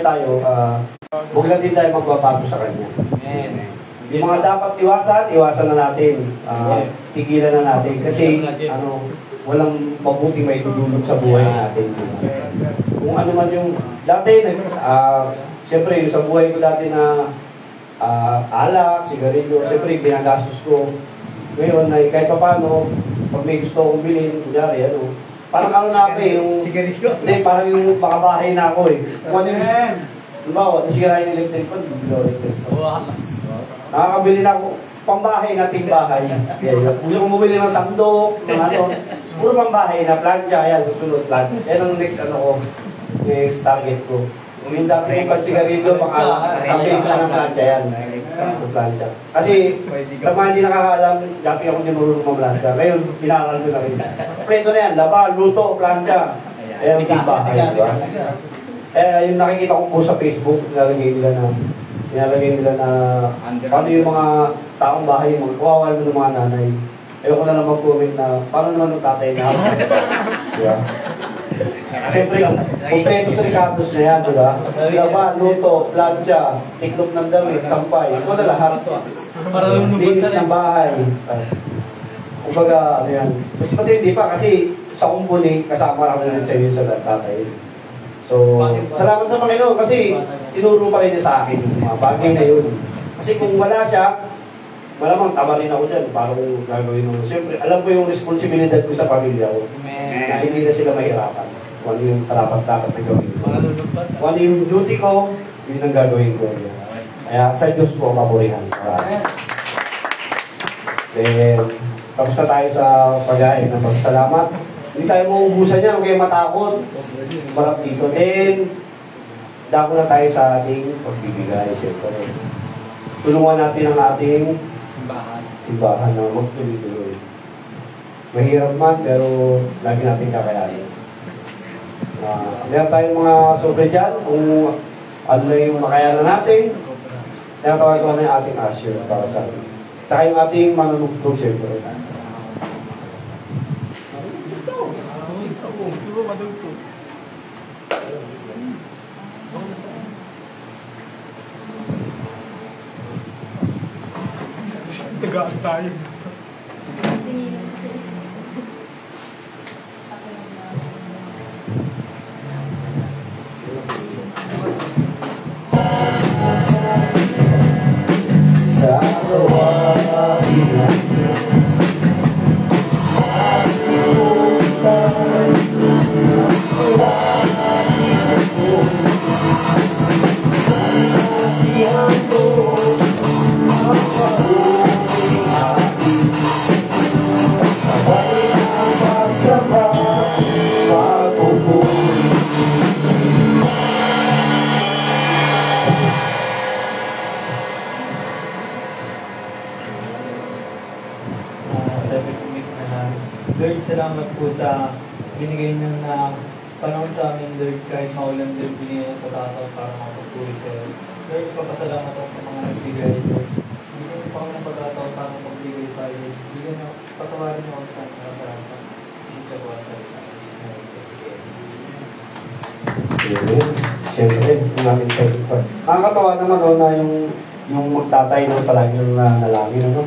tayo, huwag natin tayo magbabago sa Kanya. Yung mga dapat iwasan na natin. Tigilan na natin. Kasi, walang mabuti may dudulot sa buhay natin. Kung ano man yung, dati, siyempre, yung sa buhay ko dati na alak, sigarilyo, siyempre, pinagastos ko. Ngayon, kahit pa paano, pag may gusto akong bilhin, kunyari, parang ano na ako yung... Hindi, parang yung makabahay na ako eh. Kung ano yung... Diba, nasira yung electric fan, bibilo electric fan. Nakakabili na ako, pambahay na bahay. Gusto kong bumili ng sandok, puro pambahay na, plancha, yan, susunod, plancha. Yan ang next, next target ko. Uminda ko yung pagsigarilyo, baka kapit na ng plancha yan. Plancha. Kasi, sa mga hindi nakakaalam, dati ako dinurong mamlancha. Ngayon, pinaral ko na rin. Preto na yan, laba, luto, plancha. Ayan, bahay, diba? Yung nakikita ko po sa Facebook, nilalagay nila na paano yung mga taong bahay, mga kawawa naman ng mga nanay. Ayoko na lang mag-comment na paano naman ng tatay na. Diba? Siyempre, kompleto sa Ricardo's na yan, diba? Laba, luto, plancha, tiklop ng damit, sampay, ito na lahat. Linis ng bahay. Kumbaga, ano yan. Mas pati hindi pa kasi sa kumpuni, kasama kami rin sa iyo sa tatay. So, salamat sa Panginoon kasi tinuro pa rin niya sa akin yung mga bagay na yun. Kasi kung wala siya, malamang tama rin ako dyan. Parang gagawin mo. Siyempre, alam ko yung responsibilidad ko sa pamilya ko. Na hindi na sila mahirapan. Kung ano yung dapat na gawin ko. Kung ano yung duty ko, yun ang gagawin ko. Kaya sa Diyos po ang papurihan. Then, tapos na tayo sa pag-ain ng pagsalamat. Hindi tayo mauubusan yan, huwag kayo matakot. Marap dito. Then, dako na tayo sa ating pagbibigay. Siyempre. Tulungan natin ang ating simbahan na magtuloy-tuloy. Mahirap man, pero lagi natin kakayanin. Meron tayong mga sobre dyan, kung ano na yung makayanan natin. Tinatawag ko na yung ating usher para sa atin. Saka yung ating manunugtog, siyempre. Tagaan tayo. Sa kawain Lord, salamat po sa binigay ng panahon sa amin, Lord, kahit maulan, Lord, binigay ng pagkakataon para makapagpuri sa'yo. Lord, papasalamat ako sa mga nagbigay, Lord. Bigyan niyo pa ako ng pagkakataon para mapagbigay tayo. Bigyan niyo, patawarin niyo ako sa narasa. Isip ko sa siyempre, yung aming pagkakataon. Nakakatawa naman na yung magtatay ng palagi ng nalangin, ano?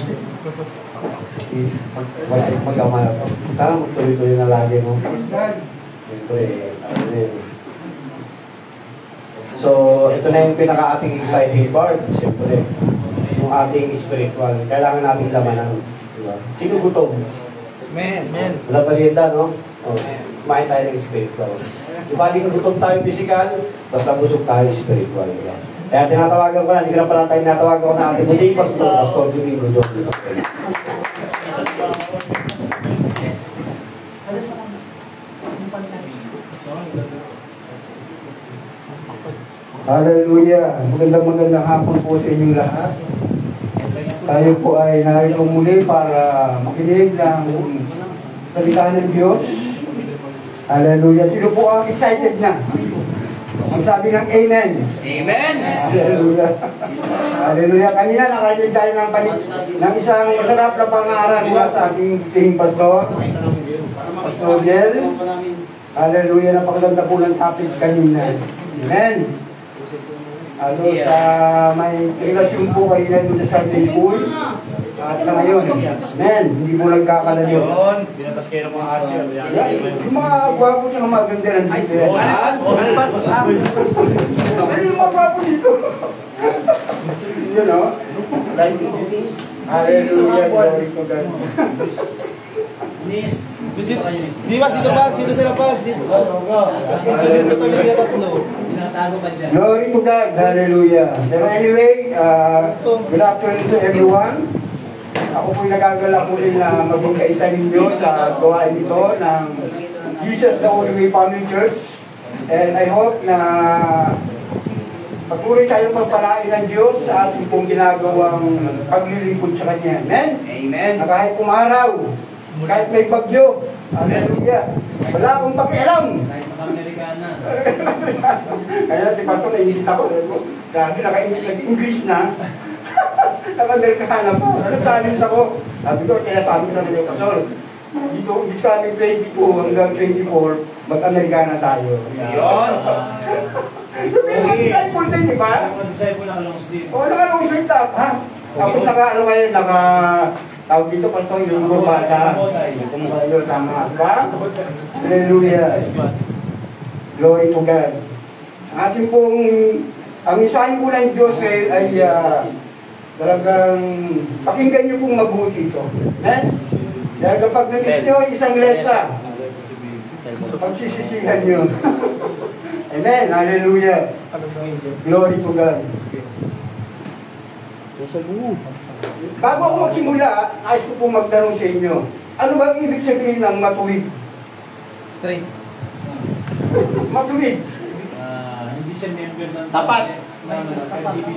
Mag-ama na ito. Sana magtuloy-tuloy na lagi, no? Siyempre, so, ito na yung pinaka-ating exciting part. Siyempre, yung ating spiritual. Kailangan nating lamanan. Diba? Sino gutom? Amen. Wala balienda, no? Kumain tayo ng spiritual. Diba, di gutom tayo physical, basta busog tayo spiritual. Diba? Kaya tinatawagan ko na, hindi ka na pala tayo tinatawagan ko na ating muling Pastor Domingo Diyos. Hallelujah! Magandang hapon po sa inyong lahat. Tayo po ay narito muli para makinig ng salita ng Diyos. Hallelujah! Sino po ang excited na? Ang sabi ng Amen. Amen! Hallelujah! Hallelujah! Kanina nakarinig tayo ng isang masarap na pangaral sa ating team pastor. Pastor Del. Hallelujah! Napakaganda po ng topic kanina. Amen! Sa may relasyon po kayo na doon sa Sunday school. At sa ngayon, men, hindi mo nagkakalayo. Binatas kayo ng mga asyo. Yung mga gwapo siya maganda ng dito. Yung mga gwapo dito. You know? Like, hallelujah, glory to God. Di ba, dito ba? Dito sila pas. Dito tayo sila tatlo. Glory to God, hallelujah. So anyway, good afternoon to everyone. Ako po'y nagagalak muli na maging kaisa ninyo sa gawain ito ng Jesus the Holy Way Family Church. And I hope na patuloy tayong pagpalain ng Diyos sa ating pong ginagawang paglilingkod sa Kanya. Amen? Amen. Na kahit kumaraw, kahit may bagyo, hallelujah, wala akong pakialam. Kaya si Pastor naiinit ako. Grabe, nag-English na. Naka-Amerikana po. Nag-challenge ako. Sabi ko, kaya sabi ko sa mga Pastor, dito, this coming 22 hanggang 24, mag-Amerikana tayo. Yun. Yung mga disciple din, di ba? Oo, naka-long sleeve top, ha? Tapos naka-ano kayo, tawag dito, Pastor, yung burbata. Yung tama ka? Hallelujah. Glory to God. Ang ating pong, ang isahin po ng Diyos ay talagang pakinggan niyo pong mabuti ito. Dahil kapag nagis nyo isang letra, pagsisisihan niyo. Amen. Hallelujah. Glory to God. Bago ako magsimula, nais ko pong magtanong sa inyo, ano ba ang ibig sabihin ng matuwid? Straight. Matuwid. Hindi siya member ng... Tapat.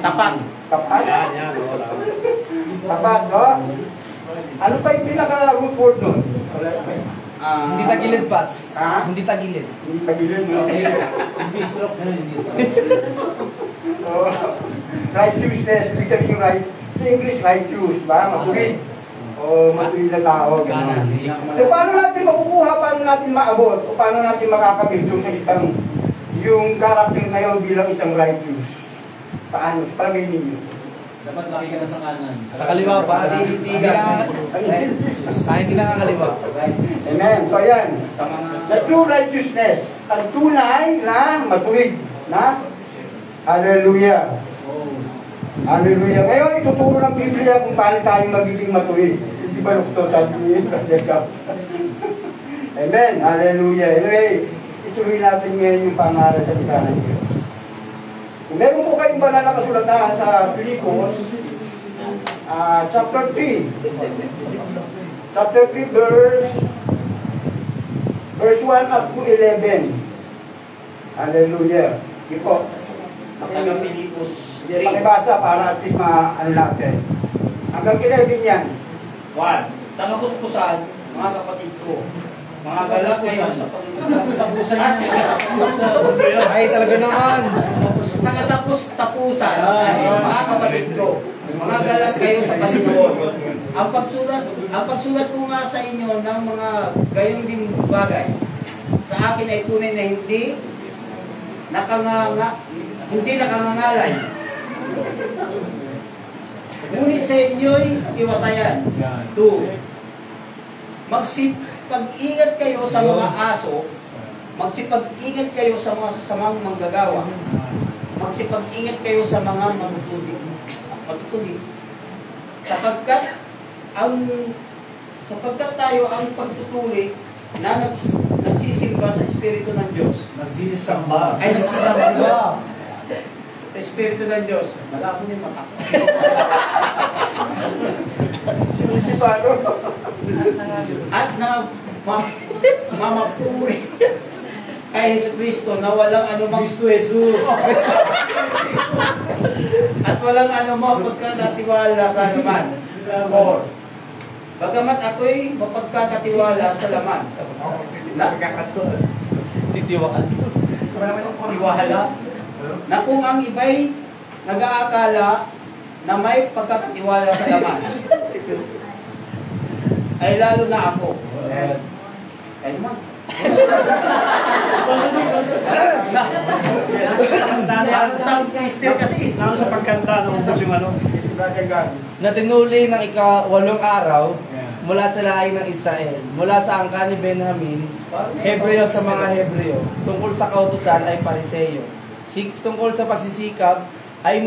Tapat. Tapat? Tapat, no? Ano pa yung pinaka-root word nun? Hindi tagilid pas. Ha? Hindi tagilid. Hindi tagilid, no? Hindi stroke na hindi stroke. Righteousness, ibig sabihin yung right, sa English, righteous, ba? Matuwid. O matuwid na tao. So, paano natin makukuha, paano natin maabot, o paano natin makakapil yung salitang, yung character na yun bilang isang righteous? Paano? Sa palagay ninyo? Dapat laki ka na sa kanan. Sa kaliwa pa. Hindi nakakaliwa. Amen. So, ayan. Sa mga... The true righteousness, ang tunay na matuwid. Na? Hallelujah. Hallelujah. Ngayon, ituturo ng Biblia kung paano tayo magiging matuwid. Hindi ba nukto sabi niyo? Amen. Hallelujah. Anyway, ituloy natin ngayon yung pangalan sa salita ng Diyos. Kung meron po kayong banal na kasulatan sa Filipos, chapter 3. Chapter 3, verse 1 up to 11. Hallelujah. Hindi po. Taga-Pilipos. Pakibasa para at least ano natin. Hanggang 11 yan. 1. Sa kapuspusan, mga kapatid ko, mga galak kayo sa Tapusan yan. Ay, talaga naman. Sa katapos-tapusan, mga kapatid ko, mga galak kayo sa Panginoon. Ang pagsulat ko nga sa inyo ng mga gayong ding bagay, sa akin ay tunay na hindi nakangangalay. Ngunit sa inyo'y iwasayan. 2. Magsipag-ingat kayo sa mga aso, magsipag-ingat kayo sa mga sasamang manggagawa, magsipag-ingat kayo sa mga matutuli. Sapagkat tayo ang pagtutuli na nagsisimba sa Espiritu ng Diyos. Nagsisamba. Ay, nagsisamba. Sa Espiritu ng Diyos. Wala ako yung mata. Sinisipano. At na mamapuri kay Jesucristo na walang anumang Kristo Jesus. at walang anumang pagkakatiwala sa laman. Or, bagamat ako'y mapagkakatiwala sa laman. Titiwaan. Tiwala. Na kung ang iba'y nag-aakala na may pagkakatiwala sa laman, ay lalo na ako. Ay naman. Still kasi, lalo sa pagkanta ng ubos yung ano. Na tinuli ng ika-8 araw mula sa lahi ng Israel, mula sa angka ni Benjamin, Hebreo sa mga Hebreo, tungkol sa kautusan ay Pariseyo. 6. Tungkol sa pagsisikap ay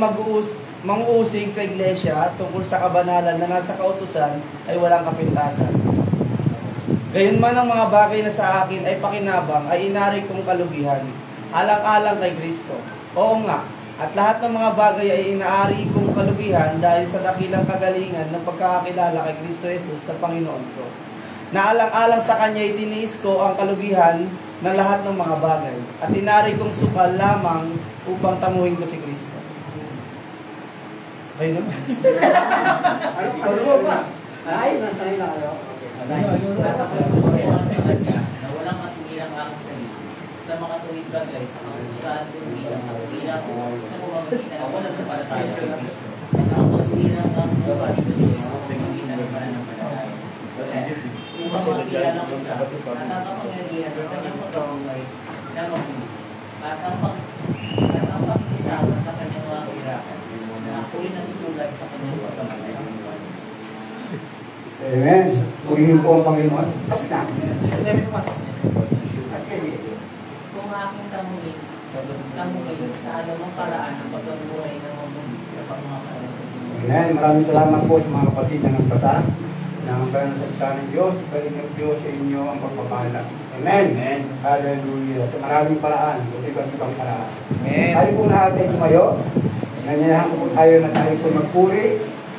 manguusig sa iglesia, tungkol sa kabanalan na nasa kautusan ay walang kapintasan. Gayunman ang mga bagay na sa akin ay pakinabang ay inari kong kalugihan, alang-alang kay Kristo. Oo nga, at lahat ng mga bagay ay inaari kong kalugihan dahil sa dakilang kagalingan ng pagkakakilala kay Kristo Jesus na Panginoon ko. Naalang-alang sa Kanya itiniis ko ang kalugihan ng lahat ng mga bagay at inari kong sukal lamang upang tamuhin ko si Kristo. Kayo naman. Ano ba? Ay, nasanay na kayo. Sa kanya na walang matuwirang aking sarili sa mga tuwid bagay sa kautusan bilang sa pamamagitan ng walang napalataya kay Kristo. Ang pagsirang ang buwan sa Diyos sa pamamagitan ng pananampalataya. Upang makikilala ko sa nakakapangyarihan ng kanyang pagkabuhay na mabuti at ang pakikisama sa kanyang mga kahirapan na ako'y natutulad sa kanyang pagkamatay. Amen. Purihin po ang Panginoon. Tapos na. Kung aking tamuhin sa anumang paraan ang pagkabuhay ng mabuti sa pagmamahal. Amen. Maraming salamat po sa mga kapatid na nagpata. Nang banal sa salita ng Diyos, balik ng Diyos sa inyo ang pagpapala. Amen. Amen. Hallelujah. Sa maraming paraan, kasi ibang paraan. Amen. Tayo po lahat ay tumayo. Nanyayahan ko po tayo na tayo po magpuri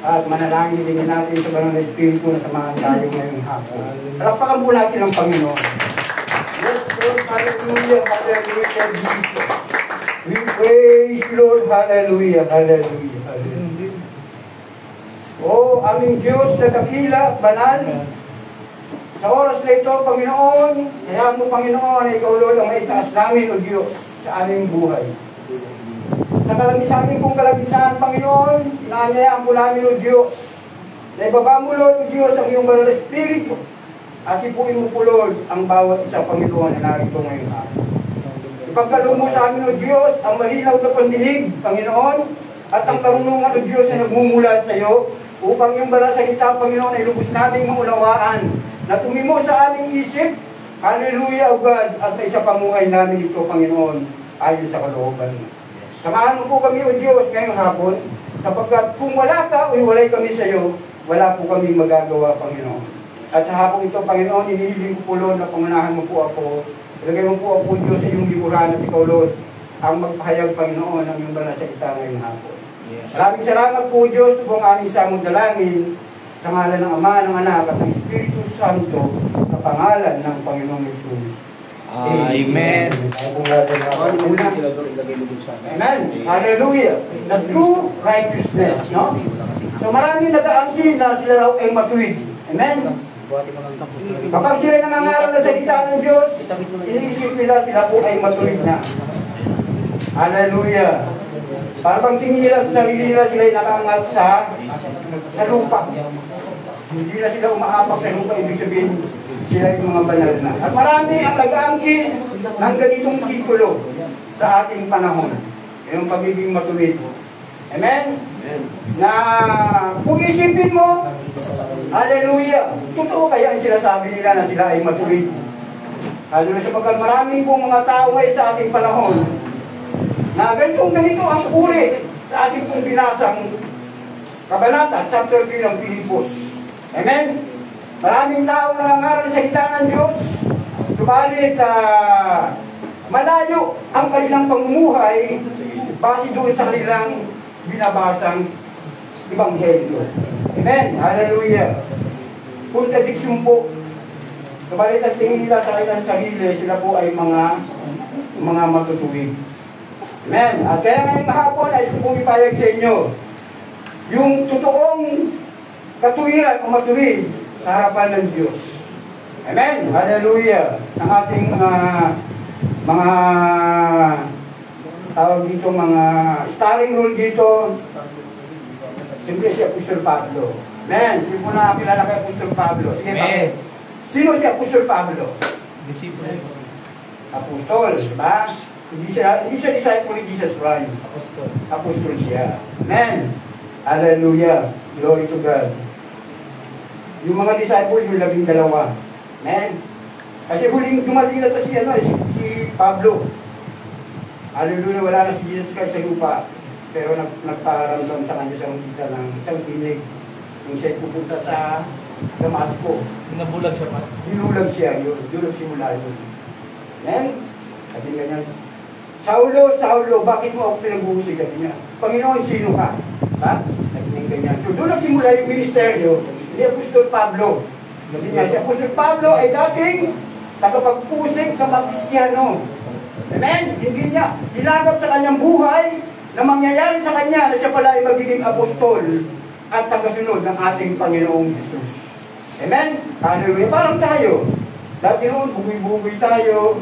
at manalangin din natin sa banal na Espiritu na samahan tayo ngayong hapon. Palakpakan po natin ang Panginoon. Yes, Lord, hallelujah, hallelujah, Jesus. We praise Lord, hallelujah, hallelujah, hallelujah. Oh, aming Diyos na dakila, banal. Sa oras na ito, Panginoon, kaya mo, Panginoon, ikaw, Lord, ang maitaas namin, O Diyos, sa aming buhay. Sa amin kong kalamitan, Panginoon, inaanyayaan po namin, O Diyos, na ibaba mo, Lord, O Diyos, ang iyong banal na Espiritu, at ipuin mo po, Lord, ang bawat isang Panginoon na narito ngayon hapon. Ipagkaloob mo sa amin, O Diyos, ang malinaw na pandinig, Panginoon, at ang karunungan, O Diyos, na nagmumula sa iyo, upang yung banal salita, Panginoon, ay lubos nating maunawaan, na tumimo sa aming isip, hallelujah, O God, at sa isa pamuhay namin ito, Panginoon, ayon sa kalooban mo. Samahan mo po kami, O Diyos, ngayong hapon, sapagkat kung wala ka o walay kami sa iyo, wala po kami magagawa, Panginoon. At sa hapon ito, Panginoon, inihiling ko po, Lord, na pangunahan mo po ako. Ilagay mo po ako, Diyos, sa iyong liburan at ikaw, Lord, ang magpahayag, Panginoon, ng iyong banal salita ngayong hapon. Yes. Maraming salamat po, Diyos, kung aming samong dalangin sa ngalan ng Ama, ng Anak, at ng Espiritu Santo, sa pangalan ng Panginoong Yesus. Amen. Amen. Hallelujah. The true righteousness, no? So maraming nag-aangkin na sila raw ay matuwid. Amen. Kapag sila nangangaral na salita ng Diyos, iniisip nila sila po ay matuwid na. Hallelujah. Para bang tingin nila sa sarili nila, sila ay nakaangat sa lupa. Hindi na sila umaapak sa lupa, ibig sabihin sila yung mga banal na. At marami ang nag-aangkin ng ganitong titulo sa ating panahon. Yung pagiging matuwid. Amen? Na kung isipin mo, hallelujah, totoo kaya ang sinasabi nila na sila ay matuwid. Hallelujah, sapagkat maraming pong mga tao ay sa ating panahon na ganito ang uri sa ating pong binasang kabanata, chapter 3 ng Pilipos. Amen? Maraming tao nangangaral sa salita ng Diyos, subalit malayo ang kanilang pamumuhay base doon sa kanilang binabasang Ebanghelyo. Amen? Hallelujah. Contradiction po. Subalit ang tingin nila sa kanilang sarili, sila po ay mga matutuwid. Amen? At kaya ngayong hapon ay pumipayag sa inyo yung totoong katuwiran o matuwid sa harapan ng Diyos. Amen? Hallelujah! Ang ating mga tawag dito, mga starring role dito, siyempre si Apostol Pablo. Amen? Hindi po na kilala kay Apostol Pablo. Sige, bakit? Sino si Apostol Pablo? Disciple. Apostol, diba? Hindi siya disciple ni Jesus Christ. Apostol. Apostol siya. Amen. Hallelujah. Glory to God. Yung mga disciples, yung 12. Amen. Kasi huling dumating na to si Pablo. Hallelujah, wala na si Jesus Christ sa lupa. Pero nagparamdam sa kanya sa kita ng isang tinig. Yung siya pupunta sa Damasco. Nabulag siya pas. Dinulag siya yun. Doon nagsimula yun. Amen. Sabi nga niya, Saulo, Saulo, bakit mo ako pinag-uusig? Sabi niya, Panginoon, sino ka? Ha? Sabi niya ganyan. So doon nagsimula yung ministeryo ni Apostol Pablo. Sabi niya, si Apostol Pablo ay dating tagapagpusig sa mga Kristiyano. Amen? Hindi niya ginagap sa kanyang buhay na mangyayari sa kanya na siya pala ay magiging apostol at tagasunod ng ating Panginoong Jesus. Amen? Hallelujah. Parang tayo. Dati noon, bugoy-bugoy tayo,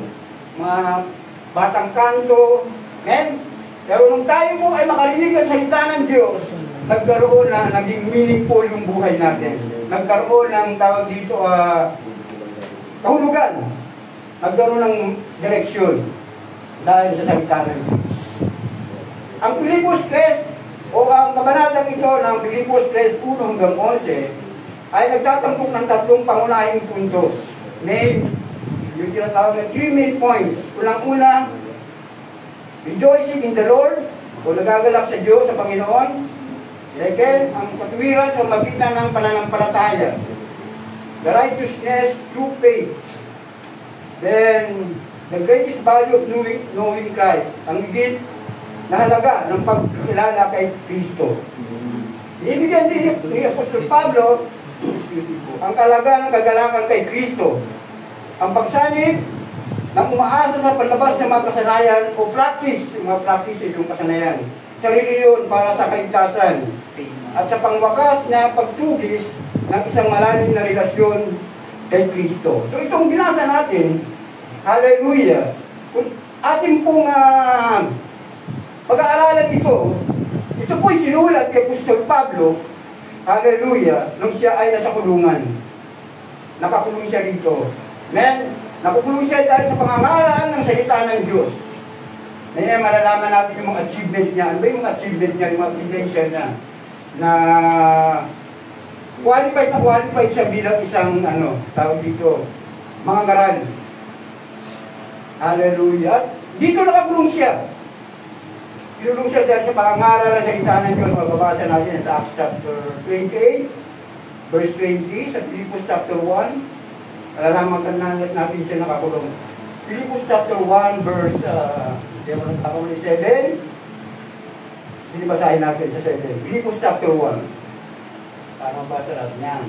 mga batang kanto. Amen? Pero nung tayo po ay makarinig ng salita ng Diyos, nagkaroon na, naging meaningful yung buhay natin. Nagkaroon ng tawag dito, kahulugan. Nagkaroon ng direksyon dahil sa salita ng Diyos. Ang Pilipos 3, o ang kabanatang ito ng Pilipos 3, 1 hanggang 11, ay nagtatampok ng 3 pangunahing puntos. May, yung tinatawag na 3 main points. Unang-una, rejoicing in the Lord, o nagagalak sa Diyos, sa Panginoon. Second, ang katuwiran sa magitan ng pananampalataya. The righteousness through faith. Then, the greatest value of knowing Christ. Ang higit na halaga ng pagkakilala kay Kristo. Ibigyan din ni Apostol Pablo ang kalaga ng kagalakan kay Kristo. Ang pagsanib ng umaasa sa panlabas ng mga kasanayan o practice, yung mga practices, yung kasanayan. Sarili yun para sa kaligtasan. At sa pangwakas na pagtugis ng isang malalim na relasyon kay Kristo. So itong binasa natin, hallelujah, kung ating pong pag-aaralan ito po'y sinulat kay Apostol Pablo, hallelujah, nung siya ay nasa kulungan. Nakakulong siya dito. Amen? Nakukulong siya dahil sa pangangaral ng salita ng Diyos. Ngayon, malalaman natin yung mga achievement niya. Ano ba yung mga achievement niya, yung mga credential niya? Na qualified siya bilang isang, tawag dito, mga ngaral. Hallelujah. Dito nakakulong siya. Pinulong siya dahil sa pangangaral ng salita ng Diyos. Mababasa natin sa Acts chapter 28, verse 20, sa Philippians chapter 1. Alalaman natin siya nakakulong. Philippians chapter 1, verse 7. Binibasahin natin sa 7. Philippians chapter 1. Para mabasa natin yan.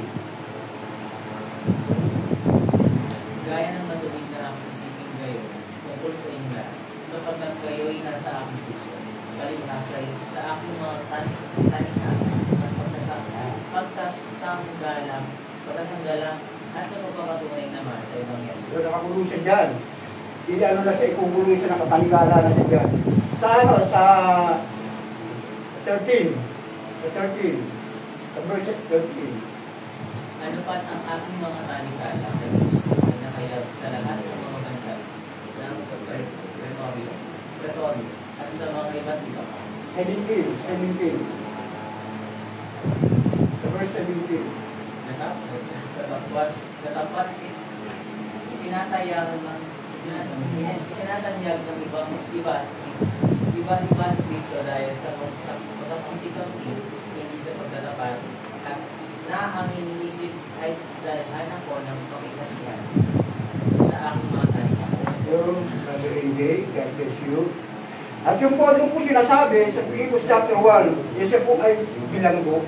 Gaya ng matuwid na ang isipin kayo tungkol sa inyo, sapagkat kayo'y nasa aking puso, kalinasay sa aking mga tanikala at pagsasanggalang at sa pagpapatunay naman sa Ebanghelyo. So, nakakulong siya dyan. Hindi na siya ikukulong siya, nakapanigala na siya dyan. Sa 13. Sa verse 13. Ano pat ang aking mga tanikala kay Kristo na nakayag sa lahat ng mga bantal ng pretorio at sa mga iba't iba pa. 17. Sa verse 17. Natapat tinatanyag ng iba si Kristo dahil sa pagkakunti-kunti, hindi sa pagtatapat, at na ang iniisip ay dalhan ako ng pakikasihan sa aking mga tanikala. Yung Brother Inday, God bless you. At yung po sinasabi sa Philippians chapter 1, siya po ay bilanggo.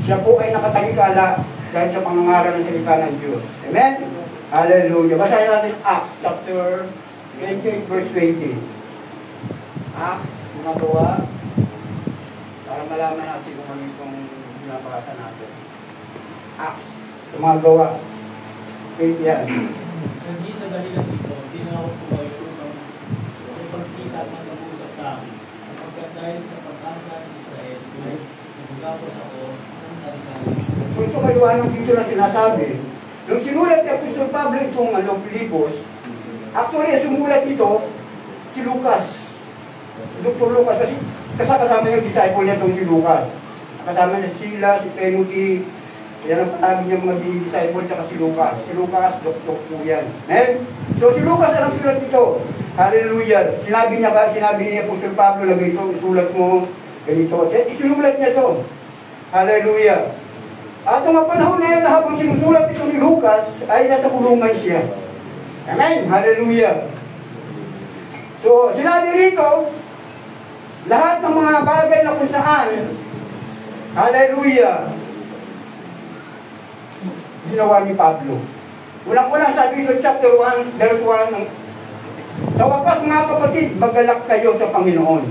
Siya po ay nakatalikala dahil sa pangangaral ng salita ng Diyos. Amen? Hallelujah. Basahin natin Acts chapter 28 verse 20. Acts, mga gawa, para malaman natin kung ano itong binabasa natin. Acts, mga gawa. 20 yan. Hindi sa dahilan dito, hindi na ako tumayo ng pagkita at mag-uusap sa akin. Sapagkat dahil sa pag-asa ng Israel, nagugapos ako ng talikala. So ito kaliwanag dito na sinasabi, Nung sinulat ni Apostol Pablo itong Filipos, actually, sumulat nito si Lucas. Dr. Lucas, kasi kasama yung disciple niya itong si Lucas. Kasama niya si Sila, si Timothy, yan ang patagin niya mga disciple, tsaka si Lucas. Si Lucas, doktor po yan. So si Lucas, anong sulat nito? Hallelujah. Sinabi niya Apostol Pablo na ganito, isulat mo ganito. Isinulat niya ito. Hallelujah. At ang panahon na yan, habang sinusulat ito ni Lucas, ay nasa kulungan siya. Amen. Hallelujah. So, sinabi rito, lahat ng mga bagay na kung saan, hallelujah, ginawa ni Pablo. Unang-unang sabi ito, chapter 1, verse 1, sa wakas mga kapatid, magalak kayo sa Panginoon.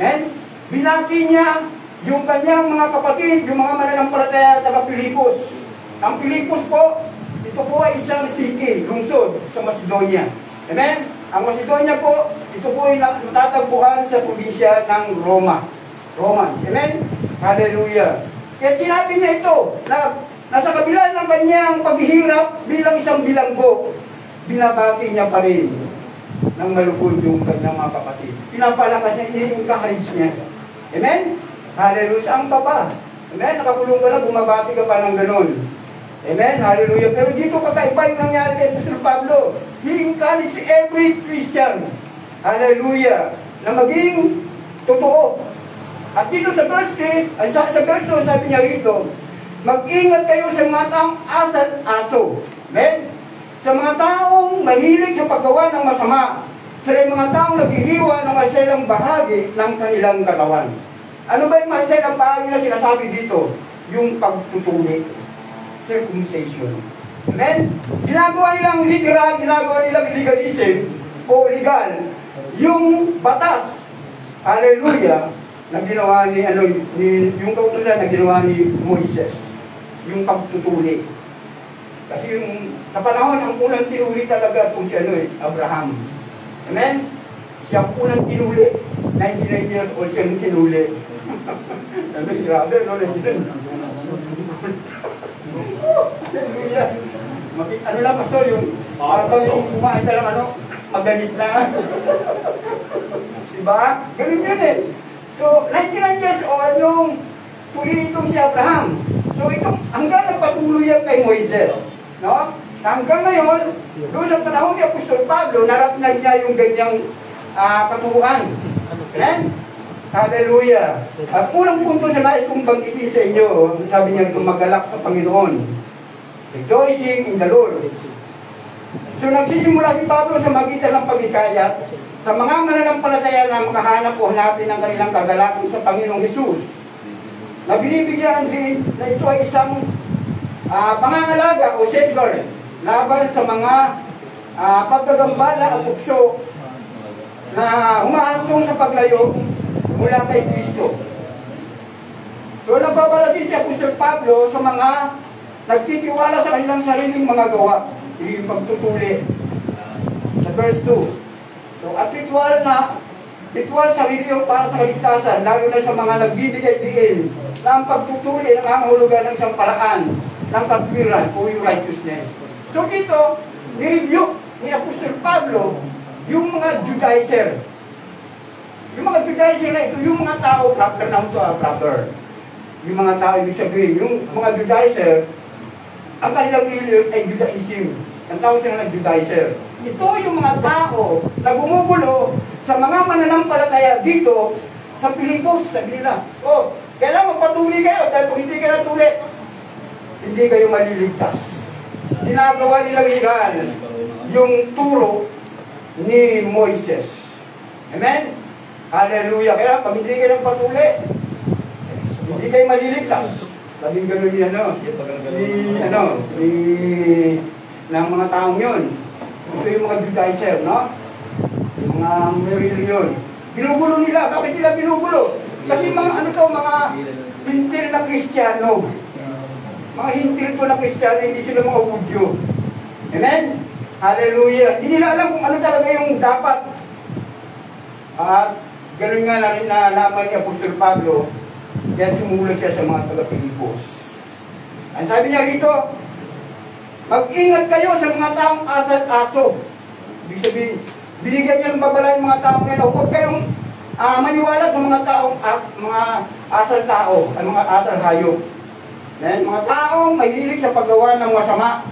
Amen? Binati niya yung kanyang mga kapatid, yung mga mananampalataya taga Filipos. Ang Filipos po, ito po ay isang city, lungsod sa Macedonia. Amen? Ang Macedonia po, ito po ay natatagpuan sa probinsya ng Roma. Romans. Amen? Hallelujah. Kaya sinabi niya ito, na nasa kabila ng kanyang paghihirap bilang isang bilanggo, binabati niya pa rin ng malugod yung kanyang mga kapatid. Pinapalakas niya, i-encourage niya. Amen? Hallelujah. Saan ka pa? Amen? Nakakulong ka na, bumabati ka pa ng ganun. Amen? Hallelujah. Pero dito kakaiba yung nangyari kay Apostol Pablo. He encouraged every Christian. Hallelujah. Na maging totoo. At dito sa verse 3, sa verse 2, sabi niya rito, mag-ingat kayo sa mga taong asal-aso. Amen? Sa mga taong mahilig sa paggawa ng masama. Sila yung mga taong naghihiwa ng maselang bahagi ng kanilang katawan. Ano ba yung maselang bahagi na sinasabi dito? Yung pagtutuli. Circumcision. Amen? Ginagawa nilang literal, ginagawa nilang legalism o legal. Yung batas. Hallelujah. Na ginawa ni, yung kautusan na ginawa ni Moises. Yung pagtutuli. Kasi yung, sa panahon, ang unang tinuli talaga kung si Abraham. Amen? Siya ang unang tinuli. 99 years old siya yung tinuli. Amen? Grabe, no? Hallelujah. Ano lang, pastor, yung parang yung kumain ka lang, maganit na. Diba? Ganun yun eh. So, 99 years old nung tuli itong si Abraham. So, itong hanggang nagpatuloy yan kay Moises. No? Hanggang ngayon, doon sa panahon ni Apostol Pablo, narapnan niya yung ganyang katuruan. Amen? Hallelujah. At unang punto sa nais kong banggitin sa inyo, sabi niya magalak sa Panginoon. Rejoicing in the Lord. So, nagsisimula si Pablo sa magitan ng paghikayat sa mga mananampalataya na makahanap o hanapin ng kanilang kagalakan sa Panginoong Hesus. Na binibigyan din na ito ay isang pangangalaga o safeguard laban sa mga pagkagambala at tukso na humahantong sa paglayo mula kay Kristo. So nagbabalagin si Apostol Pablo sa mga nagtitiwala sa kanilang sariling mga gawa, yung pagtutuli sa verse 2. So at ritual sarili para sa kaligtasan, lalo na sa mga nagbibigay diin na ang pagtutuli ng nangangahulugan ng isang paraan ng katwiran o yung righteousness. So dito, ni-review ni Apostol Pablo yung mga Judaizer. Yung mga Judaizer na ito, yung mga tao, proper naman ito, proper. Yung mga tao, ibig sabihin, yung mga Judaizer, ang kanilang religion ay Judaism. Ang tawag sila ng Judaizer. Ito yung mga tao na bumubulo sa mga mananampalataya dito sa Pilipos. Sabi nila, kailangan magpatuloy kayo dahil kung hindi kayo natuli, hindi kayo maliligtas. Ginagawa nila legal yung turo ni Moises. Amen? Hallelujah. Kaya pag hindi kayo patuloy, hindi kayo maliligtas. Labing gano'n ng mga taong yun. Ito yung mga Judaizer, no? Yung mga religion. Binugulo nila. Bakit nila binugulo? Kasi mga mga hintil na Kristiyano. Mga hintil ko na Kristiyano, hindi sila mga Hudyo. Amen? Hallelujah. Hindi nila alam kung ano talaga yung dapat. At gano'n nga na rin nalaman ni Apostol Pablo, kaya sumulat siya sa mga taga-Pilipos. Ang sabi niya rito, Mag-ingat kayo sa mga taong asal-aso. Ibig sabihin, binigyan niya ng babala yung mga taong yan. Huwag kayong maniwala sa mga taong mga asal-tao, ay mga asal-hayop. Mga taong mahilig sa paggawa ng masama.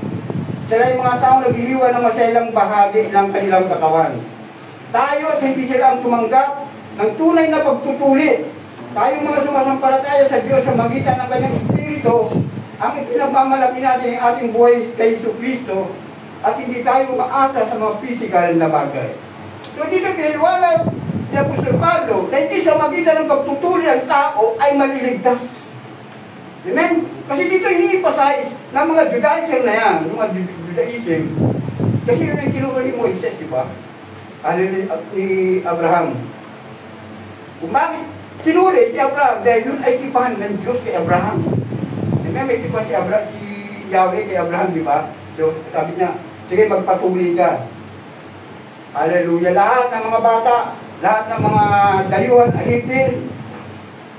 Sila yung mga taong naghihiwa ng maselang bahagi ng kanilang katawan. Tayo at hindi sila ang tumanggap ng tunay na pagtutuli. Tayong mga sumasampalataya sa Diyos sa magitan ng kanyang Espiritu, ang ipinagmamalaki natin ang ating buhay kay Jesucristo at hindi tayo umaasa sa mga physical na bagay. So dito pinaliwanag ni Apostol Pablo na hindi sa magitan ng pagtutuli ang tao ay maliligtas. Amen? Kasi dito ini-emphasize ng mga Judaizer na yan, yung mga Judaism, kasi yun ang kinuha ni Moises, di ba? Ni Abraham. Kung bakit tinuli si Abraham? Dahil yun ay tipahan ng Diyos kay Abraham. May tipahan si Yahweh kay Abraham, di ba? So, sabi niya, sige, magpatuloy ka. Hallelujah. Lahat ng mga bata, lahat ng mga dayuhan, alipin,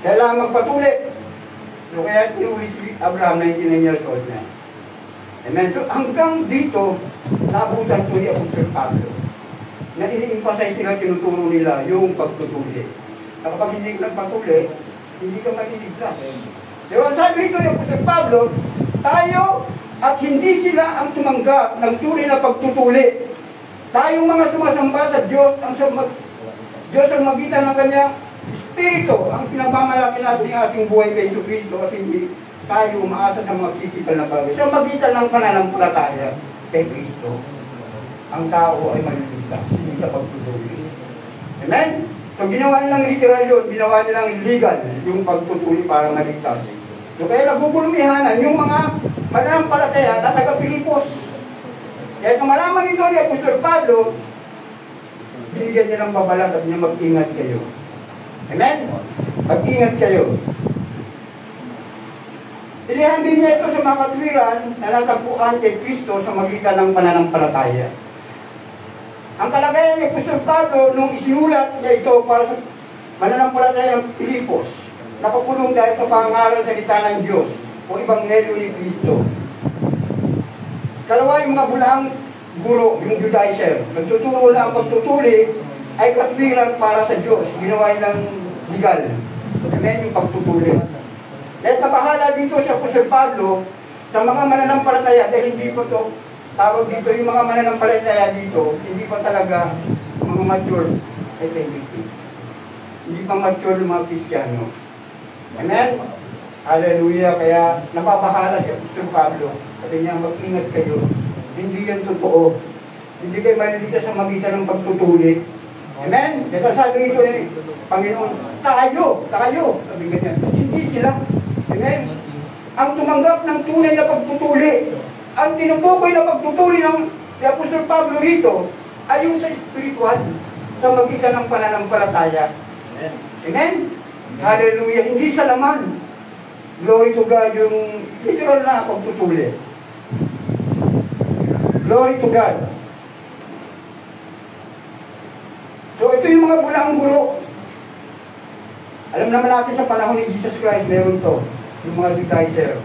kailangan magpatuloy. So, kaya tinuli si Abraham, 99 years old na. Amen. So, hanggang dito, nabutan ko ni Apostol Pablo na ini-emphasize nila, tinuturo nila yung pagtutuli. Na kapag hindi ka nagpatuloy, hindi ka maliligtas. Pero ang sabi nito ni Apostol Pablo, tayo at hindi sila ang tumanggap ng tunay na pagtutuli. Tayong mga sumasamba sa Diyos, Diyos ang magitan ng kanyang Espiritu, ang pinagmamalaki natin ang ating buhay kay Jesucristo at hindi tayo umaasa sa mga physical na bagay. Sa magitan ng pananampalataya kay Kristo, ang tao ay maliligtas, hindi sa pagtutuli. Amen? So ginawa nilang literal yun, ginawa nilang legal yung pagtutuli para maligtas. So kaya nagugulumihanan yung mga mananampalataya na taga-Pilipos. Kaya kung malaman ito ni Apostol Pablo, binigyan niya ng babala, sabi niya mag-ingat kayo. Amen? Mag-ingat kayo. Ilihan din niya ito sa mga katwiran na natagpuan kay Kristo sa magitan ng pananampalataya. Ang kalagayan ni Apostol Pablo nung isinulat niya ito para sa mananampalataya ng Pilipos, napakulong dahil sa pangaral sa salita ng Diyos o Ebanghelyo ni Kristo. Kalawa yung mga bulahang guro, yung Judaizer, nagtuturo na ang pagtutuli ay katwiran para sa Diyos. Ginawa nilang legal. Amen, yung pagtutuli. At nabahala dito si Apostol Pablo sa mga mananampalataya dahil hindi po ito tawag dito yung mga mananampalataya dito, hindi pa talaga mga mature identity. Hindi pa mature yung mga Kristiyano. Amen? Hallelujah. Kaya napapahala si Apostol Pablo. Sabi niya, mag-ingat kayo. Hindi yan totoo. Hindi kayo maliligtas sa magitan ng pagtutuli. Amen? Ito sabi nito ni Panginoon, tayo. Sabi ganyan. Hindi sila. Amen? Ang tumanggap ng tunay na pagtutuli, ang tinutukoy na pagtutuli ng Apostol Pablo rito, ay yung sa spiritual, sa magitan ng pananampalataya. Amen? Hallelujah. Hindi sa laman. Glory to God, yung literal na pagtutuli. Glory to God. So ito yung mga bulahang guro. Alam naman natin sa panahon ni Jesus Christ, meron to. Yung mga Judaizer.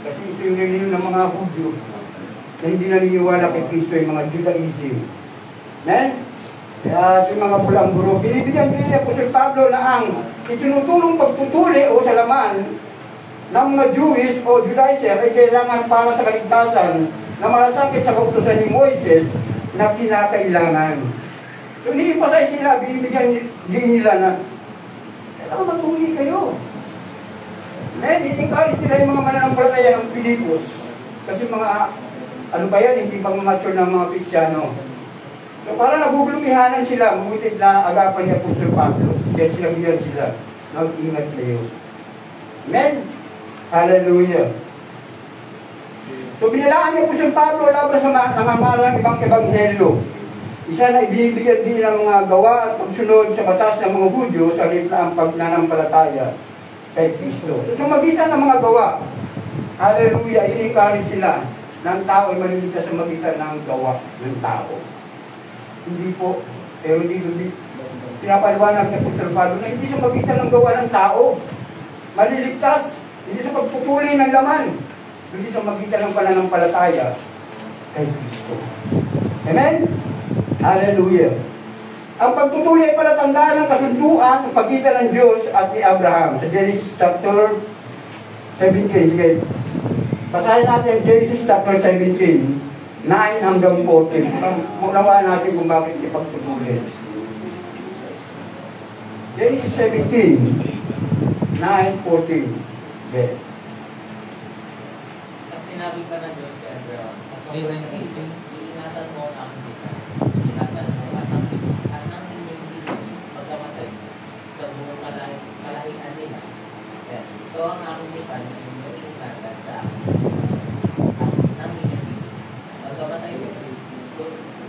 Kasi ito yung reliyon ng mga Hudyo na hindi naniniwala kay Kristo, yung mga Judaism. Amen? Kaya yung mga bulahang guro, binibigyan din ni Apostol Pablo na ang itinutulong pagtutuli o sa laman ng mga Jewish o Judaizer ay kailangan para sa kaligtasan na malasakit sa kautusan ni Moises na kinakailangan. So, ni-emphasize sila, binibigyan din nila na kailangan matuli kayo. Amen? I-encourage nila yung mga mananampalataya ng Pilipos. Kasi mga, ano ba yan, hindi pang mature ng mga Kristiyano. So, para nagugulumihanan sila, mabutit na agapan ni Apostol Pablo. Kaya sila biyan sila. Mag-ingat kayo. Amen? Hallelujah. So, binalaan ni Apostol Pablo laban sa nangangalang ibang ebanghelyo. Isa na ibinibigyan din ng mga gawa at pagsunod sa batas ng mga Hudyo sa liplaang pagnanampalataya kay Kristo. So, sa magitan ng mga gawa, hallelujah, i-encourage sila ng tao ay maliligtas sa magitan ng gawa ng tao. Hindi po, pero hindi pinapaliwanag ni Apostol Pablo na hindi sa magitan ng gawa ng tao. Maliligtas, hindi sa pagpupuli ng laman, hindi sa magitan ng pananampalataya kay Kristo. Amen? Hallelujah. Ang pagtutuli ay palatandaan ng kasunduan sa pagitan ng Diyos at ni Abraham. Sa Genesis chapter 17. Sige. Basahin natin Genesis chapter 17, 9 hanggang 14. Munawaan natin kung bakit ipagtutuli. Genesis 17, 9, 14. Okay. At sinabi pa ng Diyos kay Abraham, iingatan mo ang aking lipan. Ingatan mo at ang inyong lipan pagkamatay sa buong kalahian nila. Kaya ito ang aking lipan na inyong ingatan sa akin. Ang inyong lipan. Pagkamatay mo,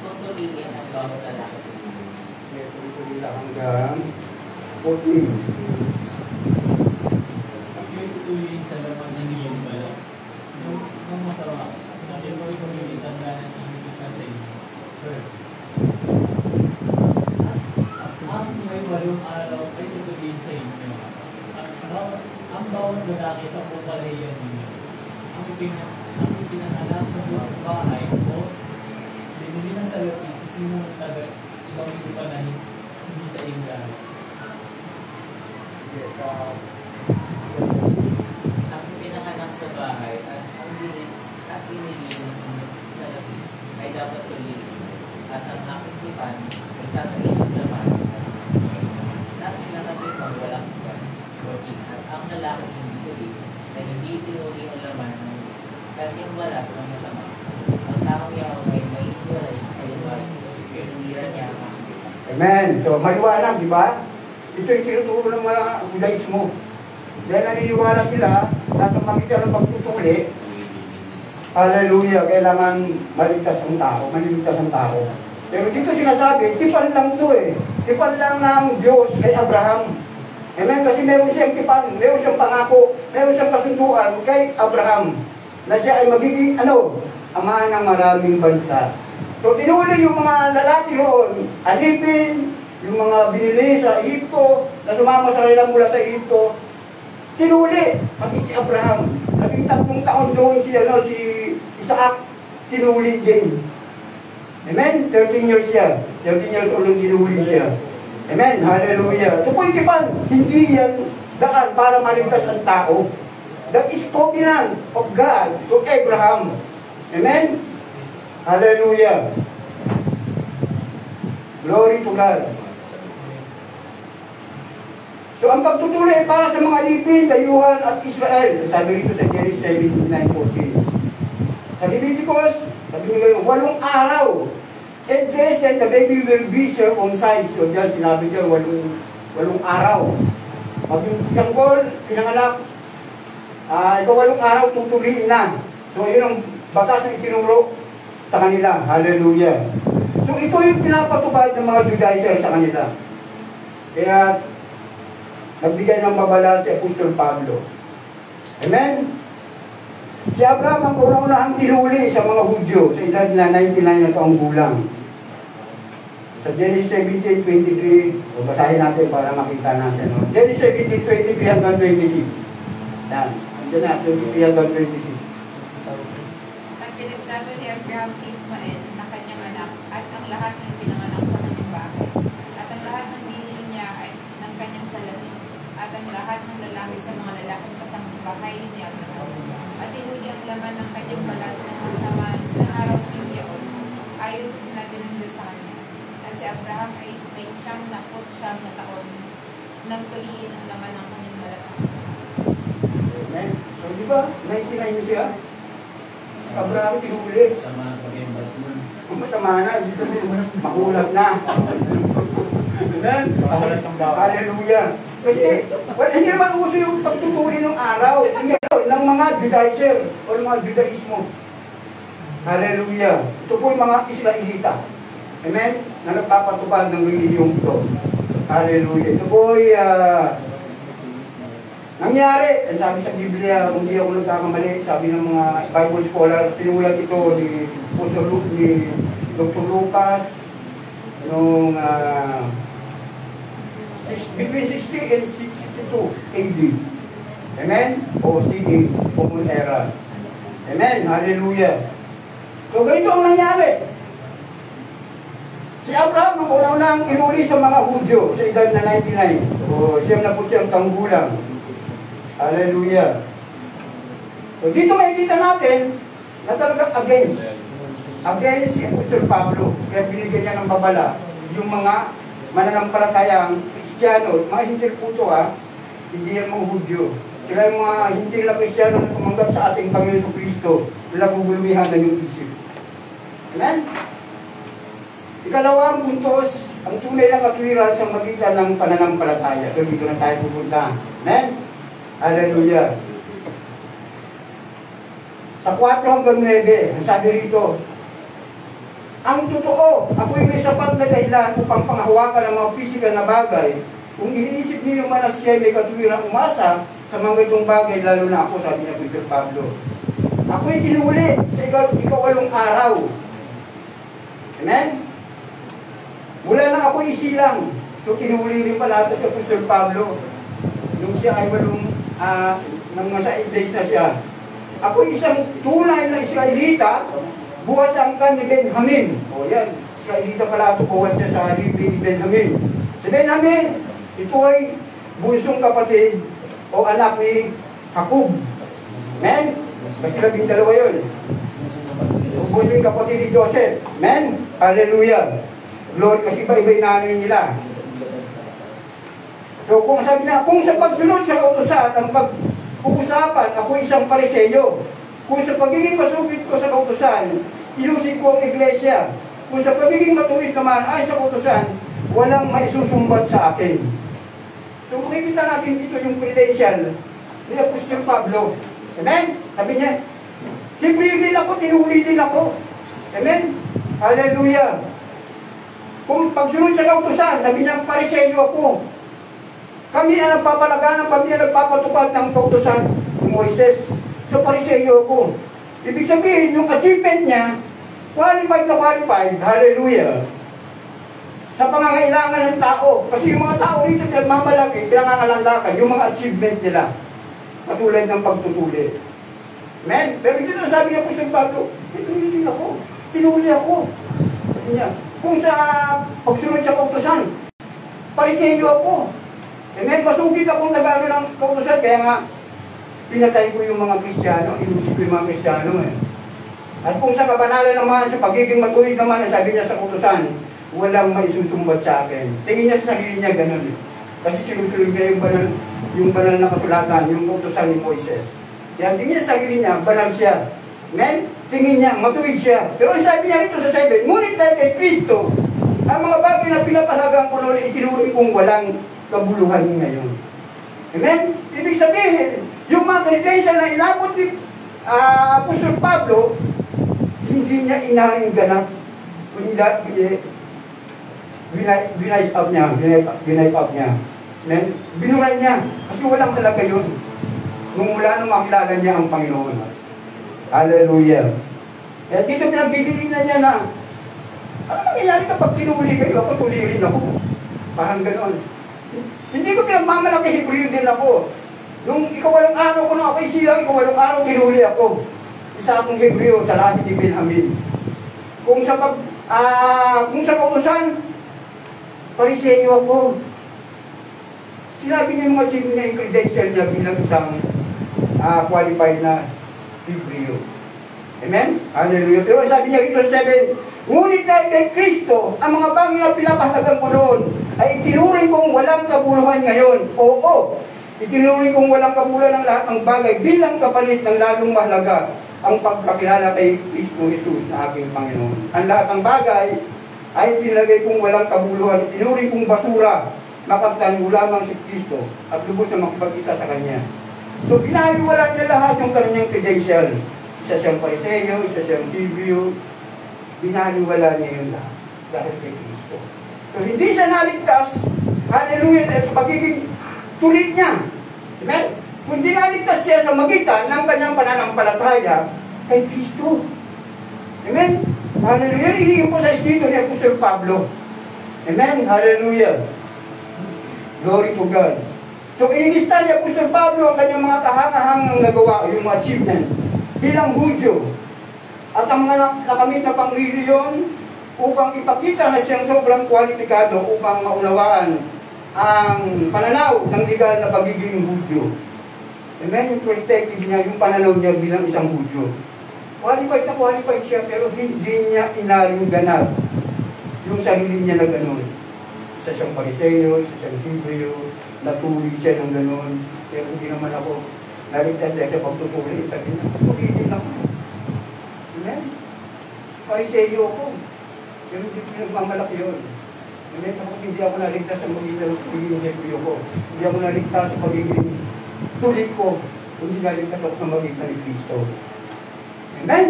tutuliin ang bawat lalaki sa inyo. Tuloy lang hanggang 14. Yung tutuloyin sa laman ng iyong balat. Nung masama, natin mo itong tanda ng inyong sa inyo. Ang may 8 araw ay tutuloyin sa inyo. Ang bawat lalaki sa pagkalayan ninyo. Ang ipinanganak sa buong bahay o binili ng salapi sa sinong taga ibang supanahin hindi sa iyong lahat. Yes, Ang pinanganak sa bahay at ang binili ng salapi ay dapat tuliin. At ang aking lipan ay sasayin ng laman. At pinakatipang walang iban. At ang lalaki hindi tuli na hindi tinuli ang laman ng kanyang balat ng masama. Ang taong yaw ay may iwalay sa kaliway. Sinira niya ang aking lipan. Amen. So, maliwanag, di ba? Ito yung tinuturo ng mga Judaismo. Dahil naniniwala sila na sa magitan ng pagtutuli, hallelujah, kailangan maligtas ang tao, maliligtas ang tao. Pero dito sinasabi, tipan lang to eh. Tipan lang ng Diyos kay Abraham. Amen? Kasi meron siyang tipan, meron siyang pangako, meron siyang kasunduan kay Abraham na siya ay magiging, ama ng maraming bansa. So, tinuli yung mga lalaki roon, alipin, yung mga binili sa Egypto, na sumama sa kanila mula sa Egypto, tinuli, pati si Abraham. 13 taon doon si Isaac, tinuli din. Amen? 13 years siya. 13 years old tinuli siya. Amen? Hallelujah. Ito po yung tipan, hindi yan daan para maligtas ang tao. That is covenant of God to Abraham. Amen? Hallelujah. Glory to God. So, ang pagtutulay ay para sa mga alipin, dayuhan at Israel. Sabi rito sa Genesis 17:9-14. Sa Leviticus, sabi nila yung 8 araw. And this, then the baby will be circumcised. So, dyan, sinabi dyan, 8 araw. Pag yung tiyanggol, pinanganak, ito 8 araw, tutuliin na. So, yun ang batas na itinuro sa kanila. Hallelujah. So, ito yung pinapatupad ng mga Judaizer sa kanila. Kaya, nagbigay ng babala si Apostol Pablo. Amen? Si Abraham ang unang-unahang tinuli sa mga Hudyo sa edad na 99 na taong gulang. Sa Genesis 17:23, basahin natin para makita natin. Genesis 17:23 hanggang 26. Yan. Diyan na, 23 hanggang 26. At pinagsabi ni Abraham si Ismael na kanyang anak at ang lahat ng pinanganak sa kanyang bahay. At ang lahat ng binili niya ay ng kanyang salamin. At ang lahat ng lalaki sa mga lalaking kasambahay ni Abraham. At inuli ang laman ng kanyang balat ng masama ng araw ng yaon. Ayon sa sinabi ng Diyos sa kanya. At si Abraham ay may 9 na taon nang tuliin ang laman ng kanyang balat ng masama. Amen? So, di ba? 99 siya. Si Abraham tinuli. Sama pag yung Batman. Kung masama na, ibig sabihin, makulat na. Amen? Hallelujah. Kasi, hindi naman uso yung pagtutuli ng araw. Ngayon, ng mga Judaizer o ng mga Judaismo. Hallelujah. Ito po yung mga Israelita. Amen? Na nagpapatupad ng reliyong ito. Hallelujah. Ito po ay nangyari. Sabi sa Biblia, kung di ako nagkakamali, sabi ng mga Bible scholar, sinulat ito ni Dr. Lucas noong between 60 and 62 AD. Amen? O CE, Common Era. Amen? Hallelujah. So ganito ang nangyari. Si Abraham, ang unang inuli sa mga Hudyo sa edad na 99. O siyam na po siyang tanggulang. Hallelujah. So dito makikita natin na talagang against si Apostol Pablo. Kaya binigyan niya ng babala yung mga mananampalatayang Kristiyano, mga hindi po ito hindi yan mga Hudyo. Sila yung mga hindi na Kristiyano na tumanggap sa ating Panginoon Kristo, nagugulumihan na yung isip. Amen? Ikalawang puntos, ang tunay na katwiran sa magitan ng pananampalataya. So dito na tayo pupunta. Amen? Hallelujah. Sa 4 hanggang 9, ang sabi rito, ang totoo, ako'y may sapat na dahilan upang panghawakan ng mga pisikal na bagay. Kung iniisip niyo man na siya may katwirang umasa sa mga itong bagay, lalo na ako, sabi niya Peter Pablo. Ako'y tinuli sa ikawalong araw. Amen? Mula na ako isilang. So tinuli rin pala ito sa Peter Pablo. Nung siya ay walong, nang nasa 8 days na siya. Ako isang tunay na Israelita, buhat sa angkan ni Benjamin. O yan, Israelita pala ito, buhat siya sa libre ni Benjamin. Si Benjamin, ito ay bunsong kapatid o anak ni Jacob. Amen? Kasi 12 yun. Bunsong kapatid ni Joseph. Amen? Hallelujah. Lord, kasi iba-iba yung nanay nila. So kung sabi na, kung sa pagsunod sa kautusan, ang pag-uusapan, ako isang Pariseyo. Kung sa pagiging masugid ko sa kautusan, ilusig ko ang iglesia. Kung sa pagiging matuwid naman ay sa kautusan, walang maisusumbat sa akin. So makikita natin dito yung credential ni Apostol Pablo. Amen? Sabi niya, Hebrew din ako, tinuli din ako. Amen? Hallelujah. Kung pagsunod sa kautusan, sabi niya, Pariseyo ako. Kami ang nagpapalaganan, kami ang nagpapatupad ng kautusan ni Moises. So, Pariseyo ako. Ibig sabihin, yung achievement niya, qualified na qualified, hallelujah, sa pangangailangan ng tao. Kasi yung mga tao rito, nagmamalaki, pinangangalandakan, yung mga achievement nila, katulad ng pagtutuli. Amen? Pero dito sabi niya po sa Pablo, tinuli ako, tinuli ako. Sabi niya, kung sa pagsunod sa kautusan, Pariseyo ako. Amen? Masugid akong nag-ano ng kautusan, kaya nga, pinatay ko yung mga Kristiyano, ilusig ko yung mga Kristiyano At kung sa kabanalan naman, sa pagiging matuwid naman, sabi niya sa kautusan, walang maisusumbat sa akin. Tingin niya sa sarili niya ganun. Kasi sinusunod niya yung banal na kasulatan, yung kautusan ni Moises. Kaya tingin niya sa sarili niya, banal siya. Amen? Tingin niya, matuwid siya. Pero sabi niya rito sa 7, ngunit dahil kay Kristo, ang mga bagay na pinapalagang ko noon, itinuri kong walang kabuluhan ngayon. Amen? Ibig sabihin, yung mga credential na inabot ni Apostol Pablo, hindi niya inaring ganap. Binice up niya. Amen? Binuray niya. Kasi walang talaga yun. Nung mula nung makilala niya ang Panginoon. Hallelujah. Kaya dito pinagpipilinan niya na, ano nangyayari kapag tinuli kayo? Ako tuli rin ako. Parang gano'n. Hindi ko pinagmamalaki, Hebrew din ako. Nung ikawalong araw ko na ako isilang, ikawalong araw tinuli ako. Isa akong Hebrew sa lahi ni Benjamin. Kung sa kautusan, Pariseyo ako. Sinabi niya mga achievement niya yung credential niya bilang isang qualified na Hebrew. Amen? Hallelujah. Pero sabi niya rito 7, ngunit dahil kay Kristo, ang mga bagay na pinapahalagan ko noon, ay itinuring kong walang kabuluhan ngayon. Oo, itinuring kong walang kabuluhan ng lahat ng bagay bilang kapalit ng lalong mahalaga ang pagkakilala kay Kristo Jesus na aking Panginoon. Ang lahat ng bagay ay pinagay kong walang kabuluhan, itinuring kong basura, makaptan mo lamang si Kristo at lubos na makipag-isa sa Kanya. So, pinaliwala niya lahat yung kanyang credential. Isa siyang Pariseyo, isa siyang Hebrew, binaliwala niya yun lahat dahil kay Kristo. So, hindi siya naligtas, hallelujah, sa pagiging tulit niya. Amen? Kundi naligtas siya sa magitan ng kanyang pananampalataya kay Kristo. Amen? Hallelujah. Ilihin po sa eskrito ni Apostol Pablo. Amen? Hallelujah. Glory to God. So, inilista ni Apostol Pablo ang kanyang mga kahangahangang nagawa, yung achievement bilang Hudyo. at ang mga nakamit na pangriliyon upang ipakita na siyang sobrang kwalipikado upang maunawaan ang pananaw ng legal na pagiging Hudyo. Amen? Yung perspective niya, yung pananaw niya bilang isang Hudyo. Qualified na qualified siya, pero hindi niya inaring ganap yung sarili niya na gano'n. Isa siyang Pariseo, isa siyang Hebreo, natuli siya ng gano'n. Pero hindi naman ako naligtas dahil sa pagtutuli. Sabi niya, pagiging ako. Amen? Pariseo ako. Pero hindi pinagmamalaki yun. Amen? Sapagkat hindi ako naligtas sa pagiging Hebreo ko. Hindi ako naligtas sa pagiging tuli ko. Hindi naligtas ako sa magitan ni Kristo. Amen?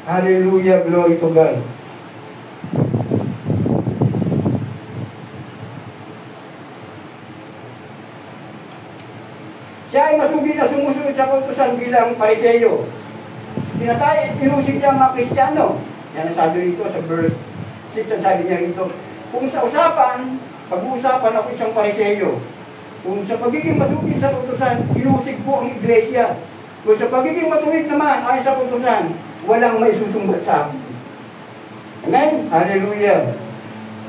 Hallelujah, glory to God. Siya ay masugid na sumusunod sa kautusan bilang Pariseo. Tinusig niya ang mga Kristiyano. Yan ang sabi rito sa verse 6, ang sabi niya rito, kung sa usapan, pag-uusapan ako isang Pariseo. Kung sa pagiging masugid sa kautusan, tinusig po ang iglesia. Kung sa pagiging matuwid naman, ayon sa kautusan, walang maisusumbat sa akin. Amen? Hallelujah.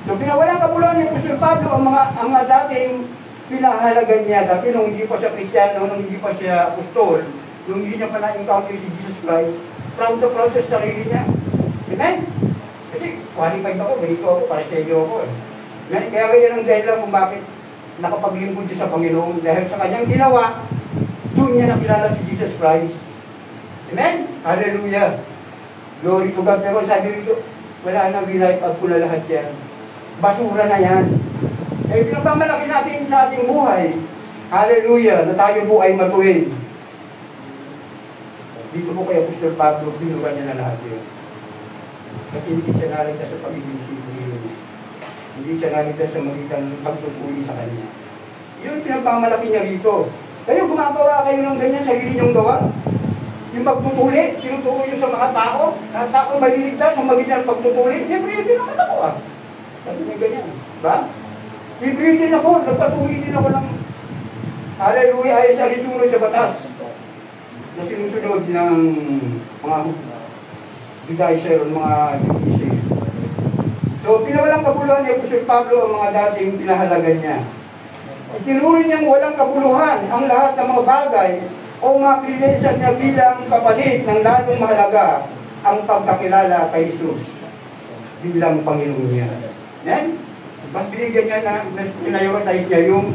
So pinawalang kabuluhan ni Apostol Pablo ang mga dating pinahalagan niya dati nung hindi pa siya Kristiyano, nung hindi pa siya apostol, nung hindi niya pa na-encounter si Jesus Christ, proud sa sarili niya. Amen? Kasi qualified ako, ganito ako, Pariseo ako. Amen? Kaya yan ang dahilan kung bakit nakapaglingkod siya sa Panginoon dahil sa kanyang ginawa, doon niya nakilala si Jesus Christ. Amen? Hallelujah. Glory to God. Pero sabi rito, wala na, relight up ko na lahat yan. Basura na yan. Eh, pinagmamalaki natin sa ating buhay, hallelujah, na tayo po ay matuwid. Dito po kay Apostol Pablo, binugan niya na lahat yun. Kasi hindi siya naligtas sa pagiging Hebreo. Hindi siya naligtas sa magitan pagtutuli sa kanya. Yun pinagmamalaki niya rito. Kayo gumagawa kayo ng ganyan, sarili niyong gawa. Yung pagtutuli, tinuturo niyo sa mga tao, na tao maliligtas sa magitan pagtutuli, Hebreo din naman ako ah. Sabi niya ganyan, ba? Hebreo din ako, nagpatuloy din ako ng hallelujah ay sa lisunod sa batas na sinusunod ng mga Judaizer o mga Judici. So, pinawalang kabuluhan ni Apostol Pablo ang mga dating pinahalagan niya. Itinuri niyang walang kabuluhan ang lahat ng mga bagay o mga kredensyal niya bilang kapalit ng lalong mahalaga ang pagkakilala kay Jesus bilang Panginoon niya. Amen? Mas binigyan niya na pinayoritize niya yung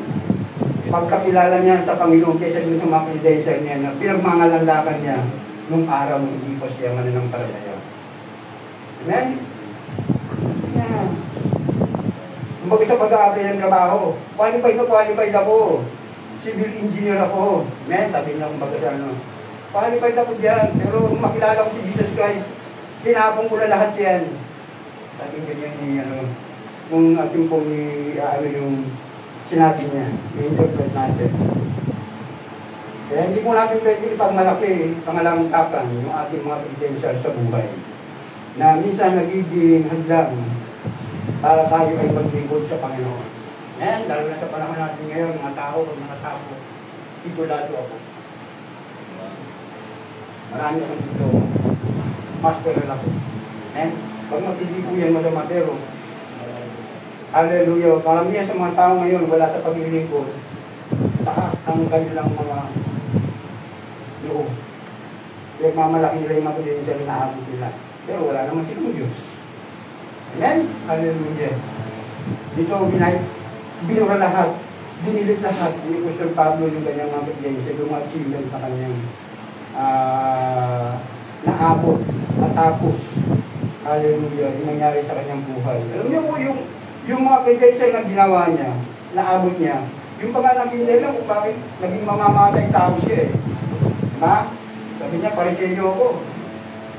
pagkakilala niya sa Panginoon kaysa dun sa mga credential niya na pinagmangalandakan niya nung araw ng hindi pa siya mananampalataya. Amen? Yeah. Kumbaga sa pag-aaral ng trabaho, qualified ako. Civil engineer ako. Amen? Sabi niya kumbaga sa ano. Qualified ako dyan, pero kung makilala ko si Jesus Christ, tinapong ko na lahat yan. Sabi ganyan ni kung ating pong yung sinabi niya, i-interpret natin. Kaya hindi po natin pwede ipagmalaki, pangalantakan yung ating mga credential sa buhay. Na minsan nagiging hadlang para tayo ay maglingkod sa Panginoon. Ayan, lalo na sa panahon natin ngayon, mga tao, pag nakatapo, titulado ako. Marami akong dito, master na ako. Ayan, pag mapili po yan magamatero, hallelujah. Karamihan sa mga tao ngayon wala sa paglilingkod. Taas ang kanilang mga loob. Kaya mamalaki nila yung mga credential na naabot nila. Pero wala naman silang Diyos. Amen? Hallelujah. Dito binura lahat. Dinilit lahat. Ni Apostol Pablo yung kanyang mga credential, yung mga achievement na kanyang naabot, natapos. Hallelujah. Yung nangyari sa kanyang buhay. Alam niyo po yung mga credential na ginawa niya, naabot niya, yung pangalangin nila kung bakit naging mamamatay tao siya eh. Diba? Sabi niya, Pariseo ako.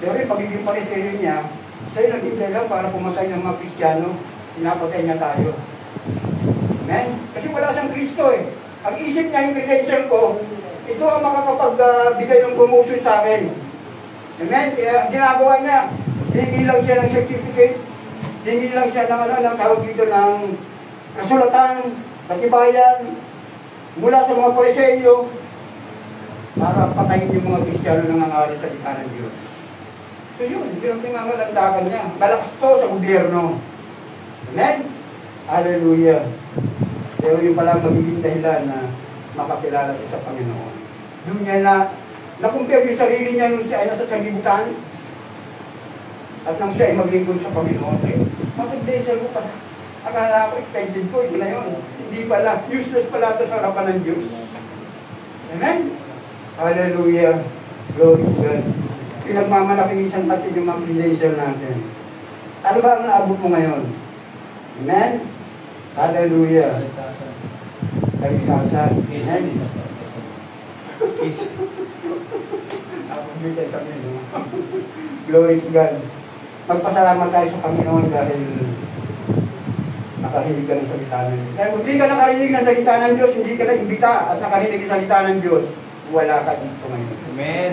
Pero yung pagiging Pariseo niya, sa'yo naging dahilan para pumatay ng mga Kristiyano, pinapatay niya tayo. Amen? Kasi wala siyang Kristo eh. Ang isip niya, yung credential ko, ito ang makakapagbigay ng promotion sa akin. Amen? Kaya ginagawa niya, hindi lang siya ng certificate, hindi lang siya ng tawag dito ng kasulatan, katibayan, mula sa mga Pariseo, para patayin yung mga Kristiyano na nangangaral sa gitna ng Diyos. So So yun ang pinangalandakan niya. Malakas to sa gobyerno. Amen? Hallelujah. Pero yung pala magiging dahilan na makakilala siya sa Panginoon. Doon niya na-compare yung sarili niya nung siya ay nasa sanlibutan at nang siya ay maglingkod sa Panginoon. Eh, bakit diesel mo pa? Akala ko, expected ko, ito na yun. Hindi pala, useless pala ito sa harapan ng Diyos. Amen? Hallelujah. Glory to God. Pinagmamalakinisan natin yung mga credential natin. Ano ba ang naabot mo ngayon? Amen? Hallelujah. Kaligtasan. Amen? Ako bigay sa amin. Glory to God. Magpasalamat tayo sa Panginoon dahil nakarinig ka ng salita ng Diyos. Kaya kung hindi ka nakarinig ng salita ng Diyos, hindi ka na-imbita at nakarinig ng salita ng Diyos, wala ka dito ngayon. Amen.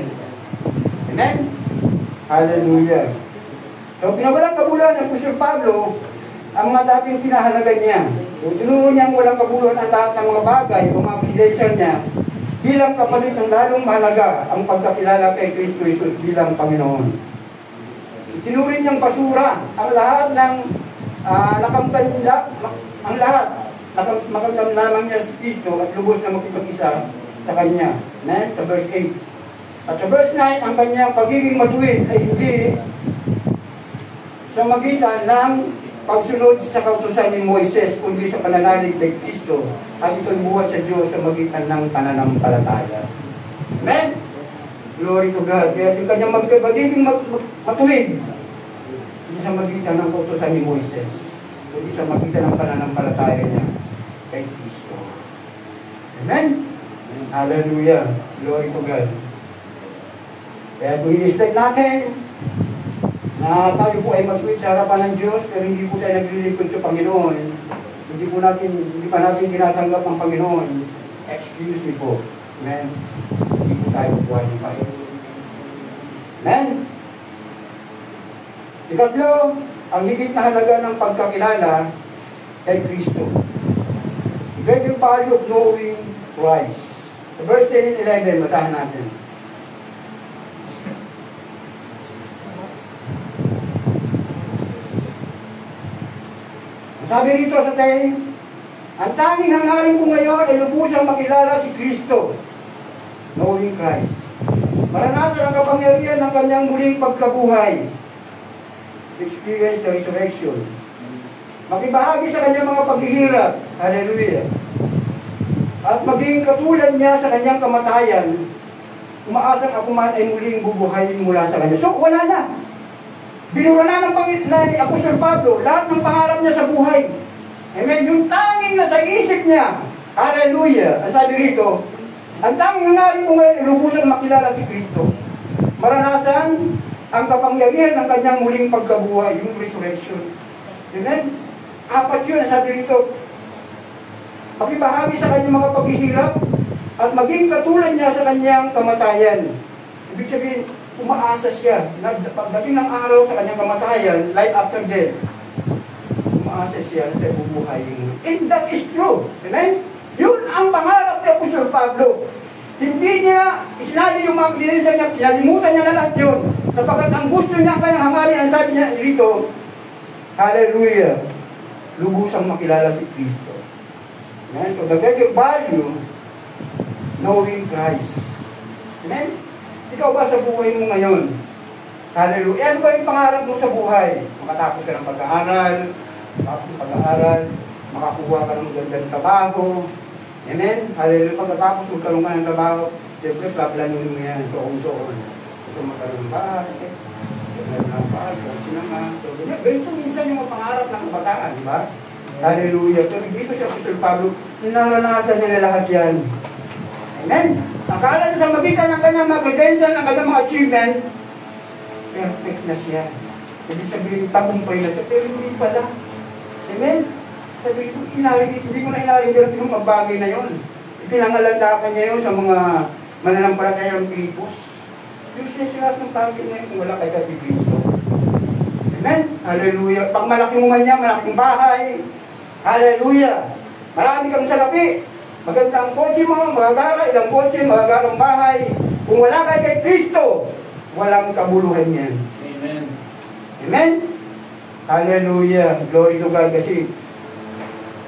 Amen? Hallelujah. So, pinawalang kabuluhan ng Apostol Pablo ang mga dating pinahalagan niya. Kung tinuro niyang walang kabuluhan ang lahat ng mga bagay o mga credential niya, bilang kapalit ng lalong mahalaga ang pagkakilala kay Kristo Jesus bilang Panginoon. Itinurin niyang basura ang lahat ng ang lahat makamdam lamang niya si Kristo at lubos na makipag-isa sa Kanya. Amen? Sa verse 8. At sa verse 9, ang Kanyang pagiging matuwid ay hindi sa magitan ng pagsunod sa kautusan ni Moises, kundi sa pananalig kay Kristo at ito'y buhat sa Diyos sa magitan ng pananampalataya. Amen? Glory to God. Kaya yung Kanyang pagiging matuwid hindi sa magitan ng kautusan ni Moises, kundi sa magitan ng pananampalataya niya kay Kristo. Amen? Hallelujah. Glory to God. Kaya kung i-respect natin na tayo po ay matuwid sa harapan ng Diyos, pero hindi po tayo naglilingkod sa Panginoon, hindi pa natin tinatanggap ang Panginoon, excuse me po. Amen? Hindi po tayo qualified. Amen? Ikatlo, ang higit na halaga ng pagkakilala kay Kristo. The greater value of knowing Christ. Sa verse 10 and 11, basahin natin. Sabi rito sa tayo, ang tanging hangarin ko ngayon ay lubusang makilala si Kristo, knowing Christ. Maranasan ang kapangyarihan ng Kanyang muling pagkabuhay, experience the resurrection. Makibahagi sa Kanyang mga paghihirap, hallelujah. At maging katulad niya sa Kanyang kamatayan, umaasang ako man ay muling bubuhayin mula sa Kanya. So, wala na. Binura na ng Apostol Pablo lahat ng pangarap niya sa buhay. Amen. Yung tanging nasa isip niya, hallelujah, ang sabi rito, ang tanging hangarin ko ngayon, lubusan makilala si Kristo. Maranasan ang kapangyarihan ng Kanyang muling pagkabuhay, yung resurrection. Amen. Apat yun, ang sabi rito, makibahagi sa Kanyang mga paghihirap at maging katulad niya sa Kanyang kamatayan. Ibig sabihin, umaasa siya. Pagdating ng araw sa Kanyang kamatayan, life after death, umaasa siya na siya bubuhayin. And that is true. Amen? Yun ang pangarap ni Apostol Pablo. Hindi niya isinali yung mga klinensa niya, kinalimutan niya na lahat yun. Sapagkat ang gusto niya ang kanyang hangarin, ang sabi niya dito, hallelujah, lubusang makilala si Kristo. Amen? So the greater value, knowing Christ. Amen? Ikaw ba sa buhay mo ngayon? Hallelujah. Ano ba yung pangarap mo sa buhay? Makatapos ka ng pag-aaral, makakuha ka ng magandang trabaho. Amen? Hallelujah. Pagkatapos magkaroon ka ng trabaho, siyempre, plaplanuhin mo yan. So, gusto magkaroon ng bahay, ganito minsan yung pangarap ng kabataan, di ba? Hallelujah. Pero dito si Apostol Pablo, naranasan niya na lahat yan. Amen? Akala niya sa magitan ng kanyang mga credential, ng kanyang mga achievement, perfect na siya. Ibig sabihin, tagumpay na siya, pero hindi pala. Amen? Sabi ko, hindi ko na inarindiran yung magbagay na yun. Ipinangalandakan niya yun sa mga mananampalatayang Pilipos. Useless lahat ng bagay na yun kung wala kay Kati Cristo. Amen? Hallelujah. Pag malaki mo man niya, malaking bahay. Hallelujah. Marami kang salapi. Maganda ang kotse mo, magagara, ilang kotse, magagarang bahay. Kung wala kay Kristo, walang kabuluhan yan. Amen? Hallelujah. Glory to God kasi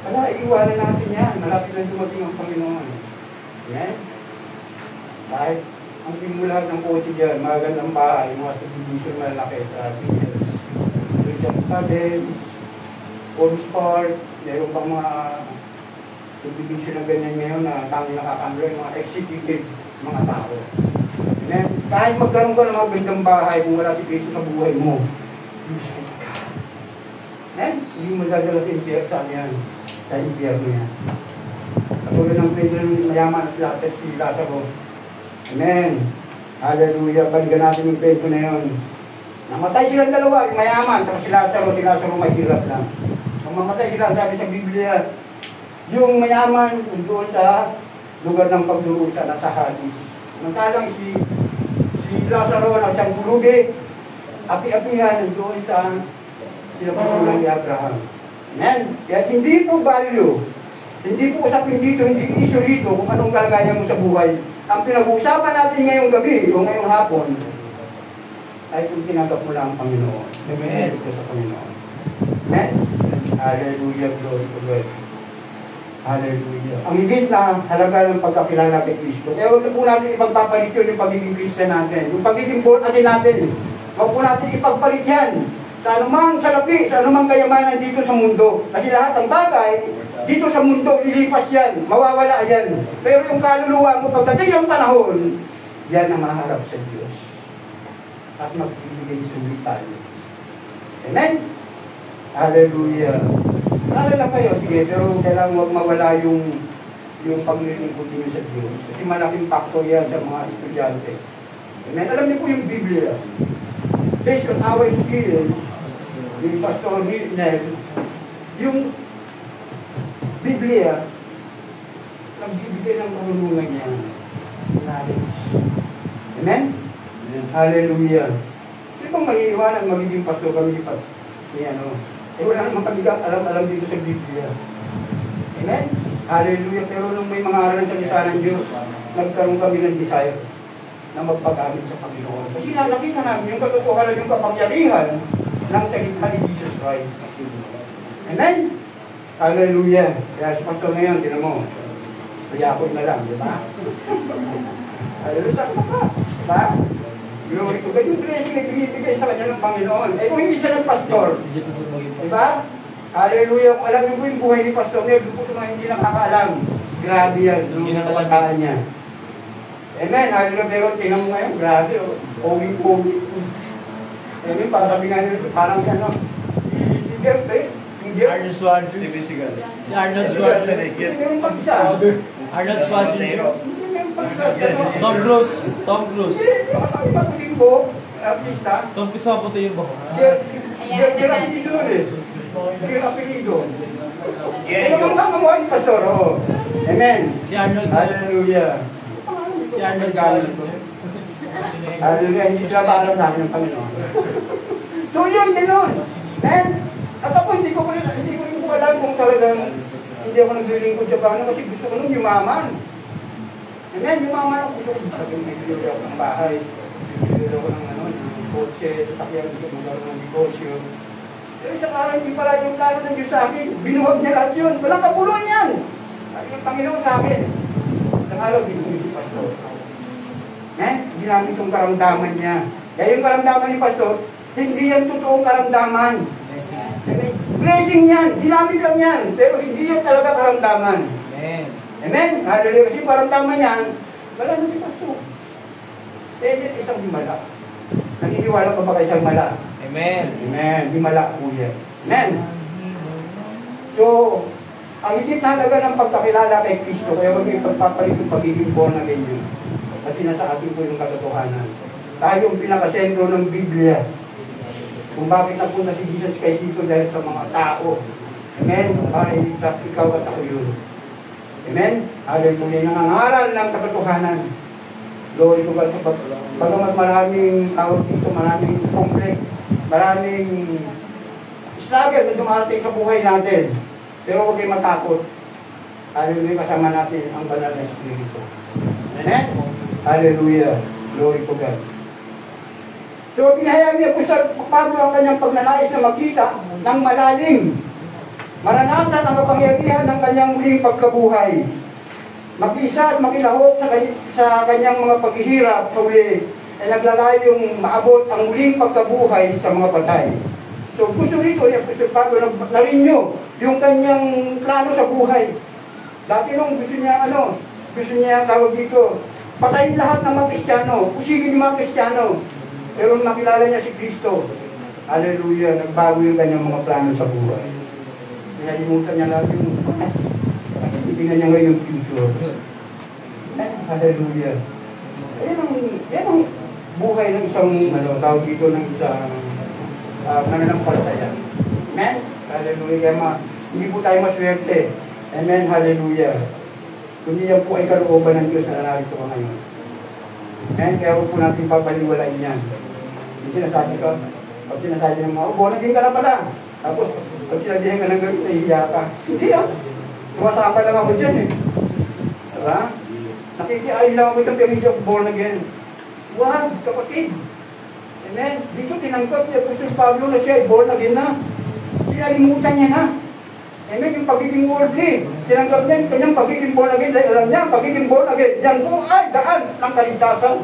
iiwanan natin yan. Malapit na dumating ang Panginoon. Amen? Kahit ang pinmulat ng kotse dyan, magandang bahay, mga subdivision malaki sa Pilipinas. Richard Gardens, Forest Park, mayroon pang mga subdivision na ganyan ngayon na tanging nakakandro yung mga executive mga tao. Amen? Kahit magkaroon ka ng mga gandang bahay kung wala si Kristo sa buhay mo, useless ka. Amen? Hindi mo dadala sa impyerno sa yan. Sa impyerno yan. Katulad ng Pedro ng mayaman at si Lazaro. Amen. Hallelujah. Balikan natin yung kwento na yun. Namatay silang dalawa, yung mayaman, saka si Lazaro may hirap lang. Nung mamatay sila, sabi sa Biblia, yung mayaman doon sa lugar ng pagdurusa na sa Hades. Mantalang si Lazaro na siyang bulubi, api-apihan doon sa sinapunan ni Abraham. Amen. Kaya hindi po value, hindi po usapin dito, hindi issue rito kung anong kalagayan mo sa buhay. Ang pinag-uusapan natin ngayong gabi o ngayong hapon ay kung tinanggap mo lang ang Panginoon. Amen. Ito sa Panginoon. Amen. Hallelujah. Glory to God. Hallelujah. Ang higit na halaga ng pagkakilala kay Kristo. Kaya huwag po natin ipagpapalit yun yung pagiging Christian natin. Yung pagiging born again natin. Huwag po natin ipagpalit yan. Sa anumang salapi, sa anumang kayamanan dito sa mundo. Kasi lahat ng bagay, dito sa mundo, lilipas yan. Mawawala yan. Pero yung kaluluwa mo, pagdating yung panahon, yan ang maharap sa Diyos. At magbibigay sulitan. Amen? Hallelujah. Naalala kayo, sige, pero kailangan huwag mawala yung paglilingkod niyo sa Diyos. Kasi malaking factor yan sa mga estudyante. Amen? Alam niyo po yung Biblia. Based on our experience, ni Pastor Nel, yung Biblia, nagbibigay ng karunungan niya. Knowledge. Amen? Hallelujah. Sino bang mag-iiwanan magiging pastor kami ni ano? Wala namang kami alam dito sa Biblia. Amen? Hallelujah. Pero nung may mga aral ng salita ng Diyos, nagkaroon kami ng desire na magpagamit sa Panginoon. Kasi nakita namin yung katotohanan, yung kapangyarihan ng salita ni Jesus Christ. Amen? Hallelujah. Kaya si pastor ngayon, tinan mo, payakot na lang, di ba? Hallelujah. Saan ka? Diba? Glory to God. Yung blessing na binibigay sa kanya ng Panginoon. Eh kung hindi siya ng pastor, diba? Hallelujah. Kung alam niyo po yung buhay ni Pastor Nel, po sa mga hindi nakakaalam, grabe yan. Yung kawataan niya. Amen. Hallelujah. Pero tingnan mo ngayon, grabe. Pogi-pogi. Amen. Parang sabi nga nila, parang ano, si Jeff, Arnold Schwarzenegger. Si Arnold Schwarzenegger. Hindi meron pag-isa. Arnold Schwarzenegger. Hindi meron pag-isa. Tom Cruise. Tom Cruise. Hindi, maputing po, artista. Tom Cruise ang puti yung buhok. Yung apelido eh. Yung apelido. Ano ang kamamuha ni Pastor? Oo. Amen. Si Arnold. Hallelujah. Si Arnold Schwarzenegger. Hallelujah. Hindi sila paalam sa akin ng Panginoon. So yun, gano'n. And, at ako hindi ko rin po alam kung talagang hindi ako naglilingkod sa Panginoon kasi gusto ko nung yumaman. Amen, yumaman ako. Gusto ko talagang bibili ako ng bahay. Bibili ako ng kotse, sasakyan gusto ko magkaroon ng negosyo. Pero isang araw hindi pala yung plano ng Diyos sa akin. Binuwag niya lahat yun. Walang kapuluan yan. Sabi ng Panginoon sa akin. Isang araw, binuwag si Pastor. Ginamit yung karamdaman niya. Kaya yung karamdaman ni Pastor, hindi yan totoong karamdaman. Blessing yan. Ginamit lang yan. Pero hindi yan talaga karamdaman. Amen. Amen? Hallelujah. Kasi karamdaman yan, wala na si Pastor. Kaya yan isang himala. Naniniwala ka ba kayo isang himala? Amen. Amen. Himala po yan. Amen. So, ang higit na halaga ng pagkakilala kay Kristo, kaya huwag yung pagpapalit yung pagiging born again yun. Kasi nasa atin po yung katotohanan. Tayo yung pinakasentro ng Biblia. Kung bakit napunta si Jesus kay dito dahil sa mga tao. Amen? Para iligtas ikaw at ako yun. Amen? Hallelujah. Nangangaral ng katotohanan. Glory to God. Bagamat maraming tawag dito, maraming conflict, maraming struggle na dumarating sa buhay natin. Pero huwag kayo matakot. Hallelujah. Kasama natin ang banal na Espiritu. Amen? Hallelujah. Glory to God. So, So, pinahayag ni Apostol Pablo ang kanyang pagnanais na makita ng malalim. Maranasan ang kapangyarihan ng kanyang muling pagkabuhay. Makisa at makilahok sa kanyang mga paghihirap sa uli ay naglalayong maabot ang muling pagkabuhay sa mga patay. So gusto rito ni Apostol Pablo na renew yung kanyang plano sa buhay. Dati nung gusto niya tawag dito, patayin lahat ng mga Kristiyano, pusigin yung mga Kristiyano. Pero nakilala niya si Kristo. Hallelujah, nagbago yung kanyang mga plano sa buhay. Pinalimutan niya lahat yung past. Tingnan niya ngayon yung future. Hallelujah. Yan ang buhay ng isang, tawag dito ng isang mananampalataya. Amen? Hallelujah. Hindi po tayo maswerte. Amen? Hallelujah. Kundi yan po ay kalooban ng Diyos na narito ko ngayon. Amen? Kaya huwag po natin papaliwalain yan. Yung sinasabi ko, pag sinasabi ng mga, naging ka na pala. Tapos, pag sinabihin ka ng gawin, nahihiya ka. Hindi Tumasama lang ako dyan eh. Diba? Nakikiayon lang ako itong pamilya of born again. Wag, kapatid. Amen? Dito tinanggap niya Apostol Pablo na siya ay born again na. Sinalimutan niya na. Amen? Yung pagiging worldly. Tinanggap niya yung kanyang pagiging born again. Dahil alam niya, pagiging born again, yan po ay daan ng kaligtasan.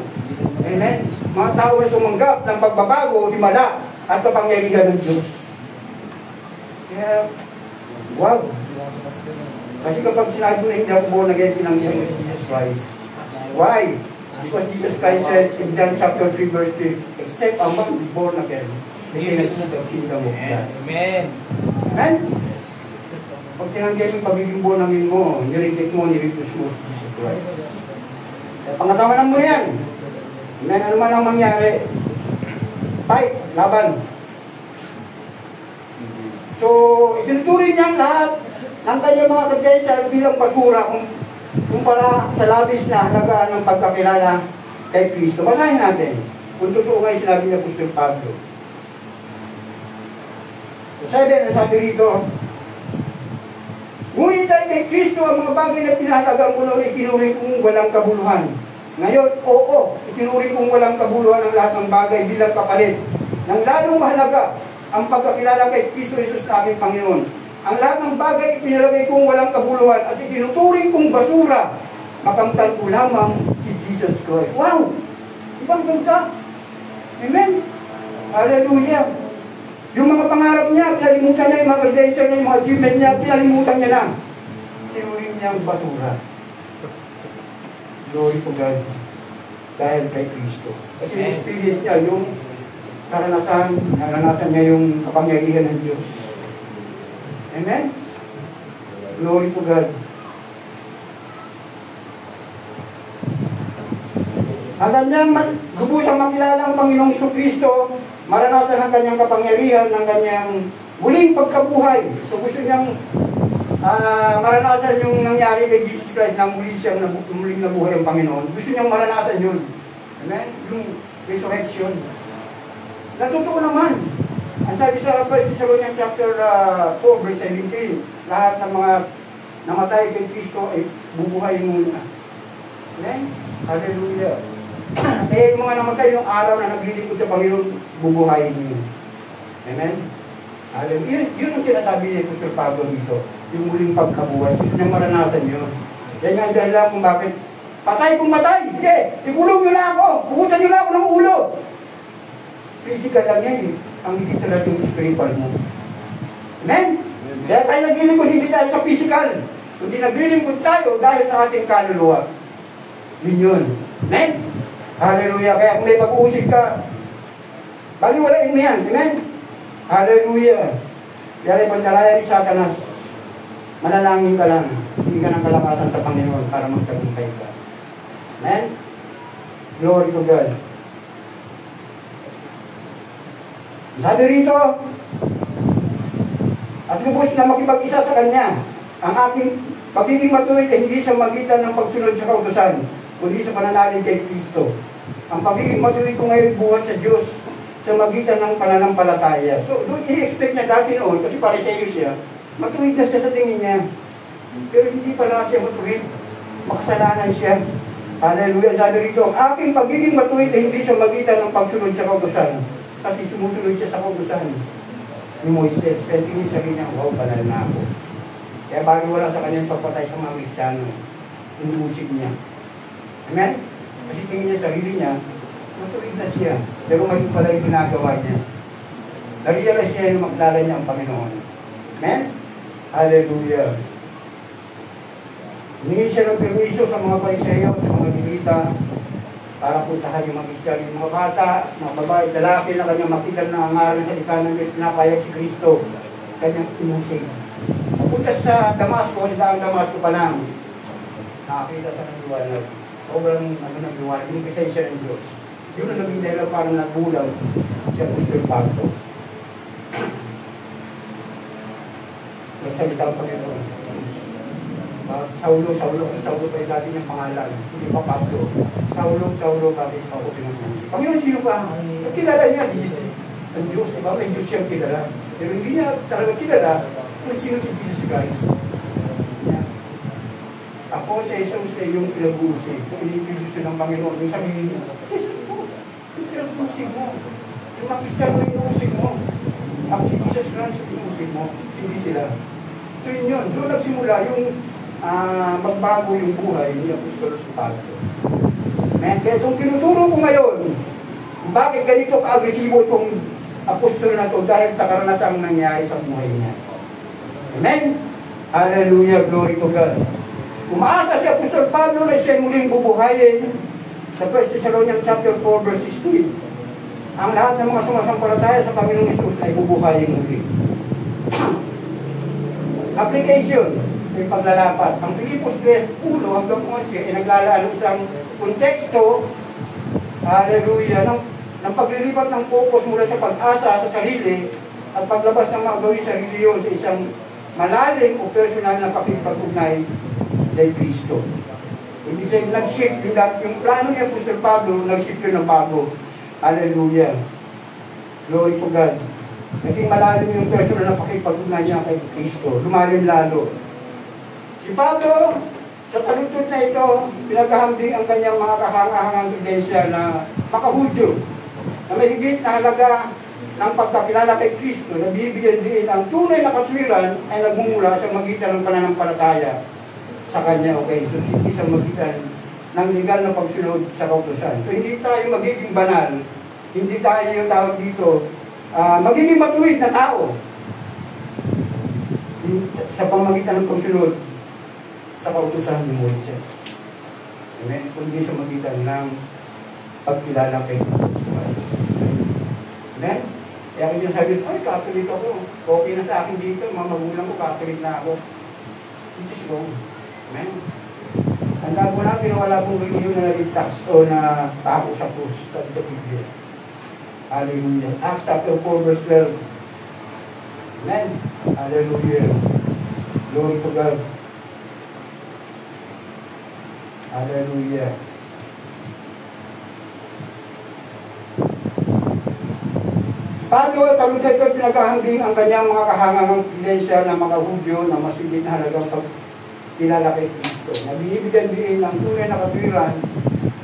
Amen? Mga tao na tumanggap ng pagbabago, himala, at kapangyarihan ng Diyos. Kaya, wow. Kasi kapag sinabi mo na hindi ako born again, pinangyari mo si Jesus Christ. Why? Because Jesus Christ said in John chapter 3 verse 3, except a man be born again, they cannot see the kingdom of God. Amen. Amen? Pag tinanggap yung pagiging born again mo, nireject mo, nirefuse mo si Jesus Christ. Pangatawanan mo yan. Amen? Ano man ang mangyari? Fight, laban. So, itinuturing niya lahat ng kanyang mga kagaysa bilang basura kumpara sa labis na halagaan ng pagkakilala kay Kristo. Basahin natin kung totoo nga yung sinabi niya Apostol Pablo. So 7, ang sabi rito, ngunit dahil kay Kristo ang mga bagay na pinahalagaan ko noon itinuring kong walang kabuluhan. Ngayon, oo, itinuring kong walang kabuluhan ang lahat ng bagay bilang kapalit. Nang lalong mahalaga ang pagkakilala kay Kristo Jesus na aming Panginoon. Ang lahat ng bagay ipinalagay kong walang kabuluhan at itinuturing kong basura. Makamtan ko lamang si Jesus Christ. Wow! Ibang ganda. Amen? Hallelujah! Yung mga pangarap niya, kinalimutan niya, yung mga credential niya, yung mga achievement niya, kinalimutan niya na. Tinuring niya ang basura. Glory to God. Dahil kay Kristo. Kasi yung experience niya, yung naranasan niya yung kapangyarihan ng Diyos. Amen? Glory to God. Hanggang niya lubusang makilala ang Panginoong Kristo, maranasan ang kanyang kapangyarihan, ng kanyang muling pagkabuhay. So gusto niyang maranasan yung nangyari kay Jesus Christ na muling nabuhay ang Panginoon. Gusto niyang maranasan yun. Amen? Yung resurrection. Natotoo naman. Ang sabi sa 1 Thessalonians chapter 4 verse 17, lahat ng mga namatay kay Kristo ay bubuhay muna. Amen? Hallelujah. Kaya yung mga namatay yung araw na naglilingkod sa Panginoon, bubuhayin niyo. Amen? Hallelujah. Yun ang sinasabi ni Apostol Pablo dito. Yung muling pagkabuhay. Gusto niyang maranasan yun. Yan nga dahil lang kung bakit patay kung matay. Sige, ikulong nyo na ako. Pukutan nyo na ako ng ulo. Physical lang yan eh. Ang higit sa lahat yung spiritual mo. Amen? Kaya tayo naglilingkod hindi tayo sa physical. Kundi naglilingkod tayo dahil sa ating kaluluwa. Yun yun. Amen? Hallelujah. Kaya kung may pag-uusig ka, baliwalain mo yan. Amen? Hallelujah. Kaya rin pagkalaya ni Satanas, manalangin ka lang. Hindi ka ng kalakasan sa Panginoon para magtagumpay ka. Amen? Glory to God. Sabi rito, at lubos na makipag-isa sa Kanya, ang aking pagiging matuwid ay hindi sa magitan ng pagsunod sa kautusan, kundi sa pananalig kay Kristo. Ang pagiging matuwid ko ngayon buhat sa Diyos sa magitan ng pananampalataya. So, doon i-expect niya dati noon, kasi Pariseo siya, matuwid na siya sa tingin niya. Pero hindi pala siya matuwid. Makasalanan siya. Hallelujah. Sabi rito, ang aking pagiging matuwid ay hindi sa magitan ng pagsunod sa kautusan. Kasi sumusunod siya sa kautusan ni Moises. Kaya tingin sa kanya, wow, banal na ako. Kaya bago wala sa kanyang pagpatay sa mga Kristiyano, inuusig niya. Amen? Kasi tingin niya sarili niya, matuwid na siya. Pero ngayon pala yung ginagawa niya. Narealize niya yung magdala niya ang Panginoon. Amen? Hallelujah. Humingi siya ng permiso sa mga Pariseo, sa mga Levita, para puntahan yung mga Kristiyano, yung mga bata, mga babae, lalaki na kanyang makita na angalan sa ikanan ng pinapayag si Kristo. Kanyang inusig. Papunta sa Damasco, sa daang Damasco pa lang, nakakita sa ng liwanag. Sobrang ng liwanag, yung presensya ng Diyos. Yun ang naging dahil parang nagulang si Apostol Pablo. Nagsalita ang Panginoon. Saulo pa yung dati niyang pangalan. Hindi pa Pablo. Saulo, bakit ako pinagpunin? Panginoon, sino ka? Kilala niya, ang Diyos, diba? May Diyos siyang kilala. Pero hindi niya talaga kilala kung sino si Jesus Christ. Ako sa Jesus ay yung pinag-uusig. So, iniintroduce ng Panginoon. Yung sabihin niya, Jesus mo. Yung pinag-uusig mo. Yung mga Kristiyano yung inuusig mo. Ako si Jesus Christ yung inuusig mo. Hindi sila. So yun. Doon nagsimula yung magbago yung buhay ni Apostol Pablo. Kaya itong tinuturo ko ngayon, bakit ganito ka-agresibo itong apostol na ito dahil sa karanasang nangyari sa buhay niya. Amen? Hallelujah, glory to God. Umaasa si Apostol Pablo na siya muling bubuhayin sa 1 Thessalonians chapter 4 verse 16. Ang lahat ng mga sumasampalataya sa Panginoong Hesus ay bubuhayin muli. Application, may paglalapat. Ang Pilipos 3:1 hanggang 11 ay naglalaan ng isang konteksto, hallelujah, ng paglilipat ng focus mula sa pag-asa sa sarili at paglabas ng mga gawin sa reliyon sa isang malalim o personal na pakipag-ugnay kay Kristo. Hindi siya nag-shift, yung plano niya Apostol Pablo, nag-shift yun ng bago. Hallelujah. Glory to God. Naging malalim yung personal na pakipag-ugnay niya kay Kristo. Lumalim lalo. Si Pablo, sa talutod na ito, pinaghahambing ang kanyang mga kahangahangang ebidensya na makahudyo, na may higit na halaga ng pagkakilala kay Kristo, na bibigyan din ang tunay na kaswiran ay nagmumula sa magitan ng pananampalataya sa Kanya o kay Jesus, hindi sa magitan ng legal na pagsunod sa kautusan. So hindi tayo magiging banal, hindi tayo yung tawag dito, magiging matuwid na tao sa pamagitan ng pagsunod sa kautusan ni Moises. Amen? Kundi sa magitan ng pagkilala kay Jesus Christ. Amen? Kaya kanya sabi, ay, Catholic ako. Okay na sa akin dito. Mga magulang ko, Catholic na ako. This is wrong. Amen? Tandaan ko natin na wala pong religion na naligtas o na tako sa krus sa Biblia. Hallelujah. Acts chapter 4 verse 12. Amen? Hallelujah. Glory to God. Hallelujah. Pablo at talutod ko pinaghahambing ang kanyang mga kahangangang ebidensya ng mga Hudyo na masigit na halagang pagkilala kay Kristo. Nabibigyan din ng tunay na katwiran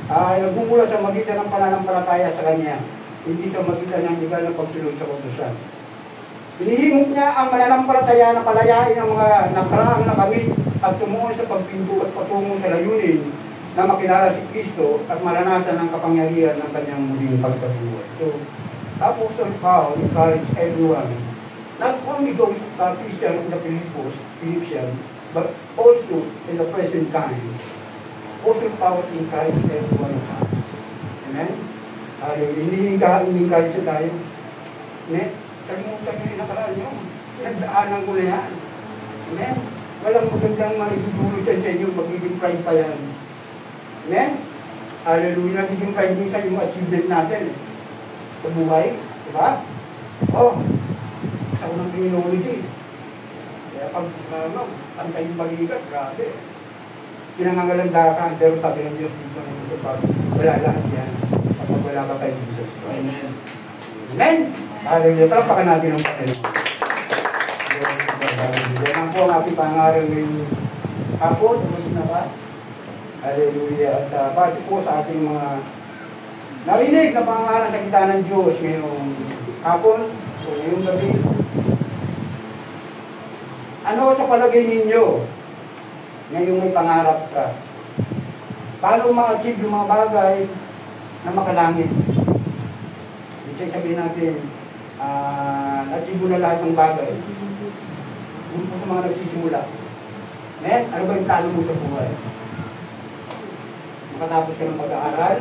ay nagmumula sa magitan ng pananampalataya sa Kanya, hindi sa magitan ng legal na pagsunod sa kautusan. Inihimok niya ang mananampalataya na palayain ang mga nakaraang nakamit at tumuon sa pagpinto at patungo sa layunin na makilala si Kristo at maranasan ang kapangyarihan ng Kanyang muling pagkabuhay. So, Apostle Paul encouraged everyone, not only those Christians in the Philippians, but also in the present time. Apostle Paul encouraged everyone of us. Amen? Hindi encourage tayo. Amen? Kalimutan nyo yung nakaraan nyo. Nagdaanan ko na yan. Amen? Walang magandang maidudulot yan sa inyo, magiging pride pa yan. Amen? Hallelujah, nagiging pride minsan yung achievement natin. Sa buhay, diba? Oh, sa unang criminology. Kaya pag, pantay yung balikat, grabe. Pinangangalandakan, pero sabi ng Diyos dito ng ito, wala lahat yan. Kapag wala ka kay Jesus. Amen. Amen? Hallelujah. Talapakan natin ang Panginoon. Yan ang po ang aking pangaral ngayong hapon. Tapos na ba? Hallelujah. At base po sa ating mga narinig na pangalan sa kita ng Diyos ngayong hapon o ngayong gabi, ano sa palagay ninyo ngayong may pangarap ka? Paano ma-achieve yung mga bagay na makalangit? Ibig sabihin natin, na-achieve mo na lahat ng bagay. Doon po sa mga nagsisimula. Amen? Ano ba yung talo mo sa buhay? Makatapos ka ng pag-aaral,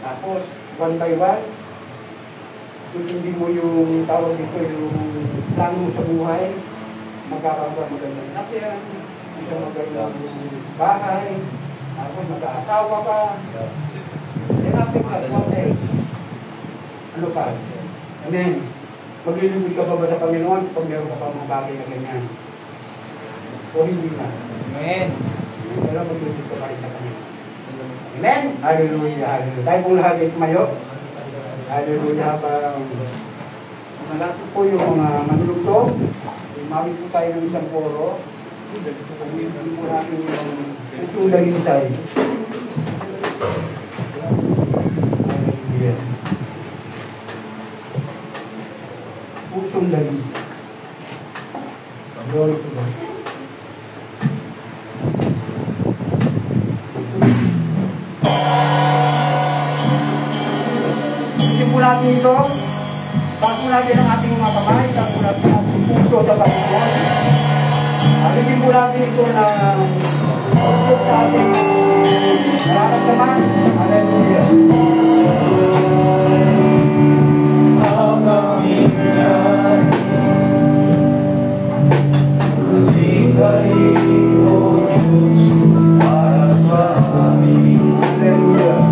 tapos one by one, hindi mo yung tawag dito, yung plano mo sa buhay, magkakaroon ka magandang nakyan, isang magandang bahay, tapos mag-aasawa ka, then after that, what else? Ano pa? Amen. Maglilingkod ka ba sa Panginoon pag meron ka pa mga bagay na ganyan? O hindi na? Amen. Pero maglilingkod ka pa rin sa Panginoon. Amen? Hallelujah, hallelujah. Tayo pong lahat ay tumayo. Hallelujah. Malapit po yung mga manlugtog. Umamit po tayo ng isang poro. Umamit po natin yung pusong dalisay. Hallelujah. Pusong dalisay. Glory to God. Natin ito, bago natin ang ating mga kamay, bago natin ang puso sa Panginoon. Alipin po natin ito na puso sa ating nararamdaman. Hallelujah. Ang aming yan, naligay o Diyos para sa amin. Hallelujah.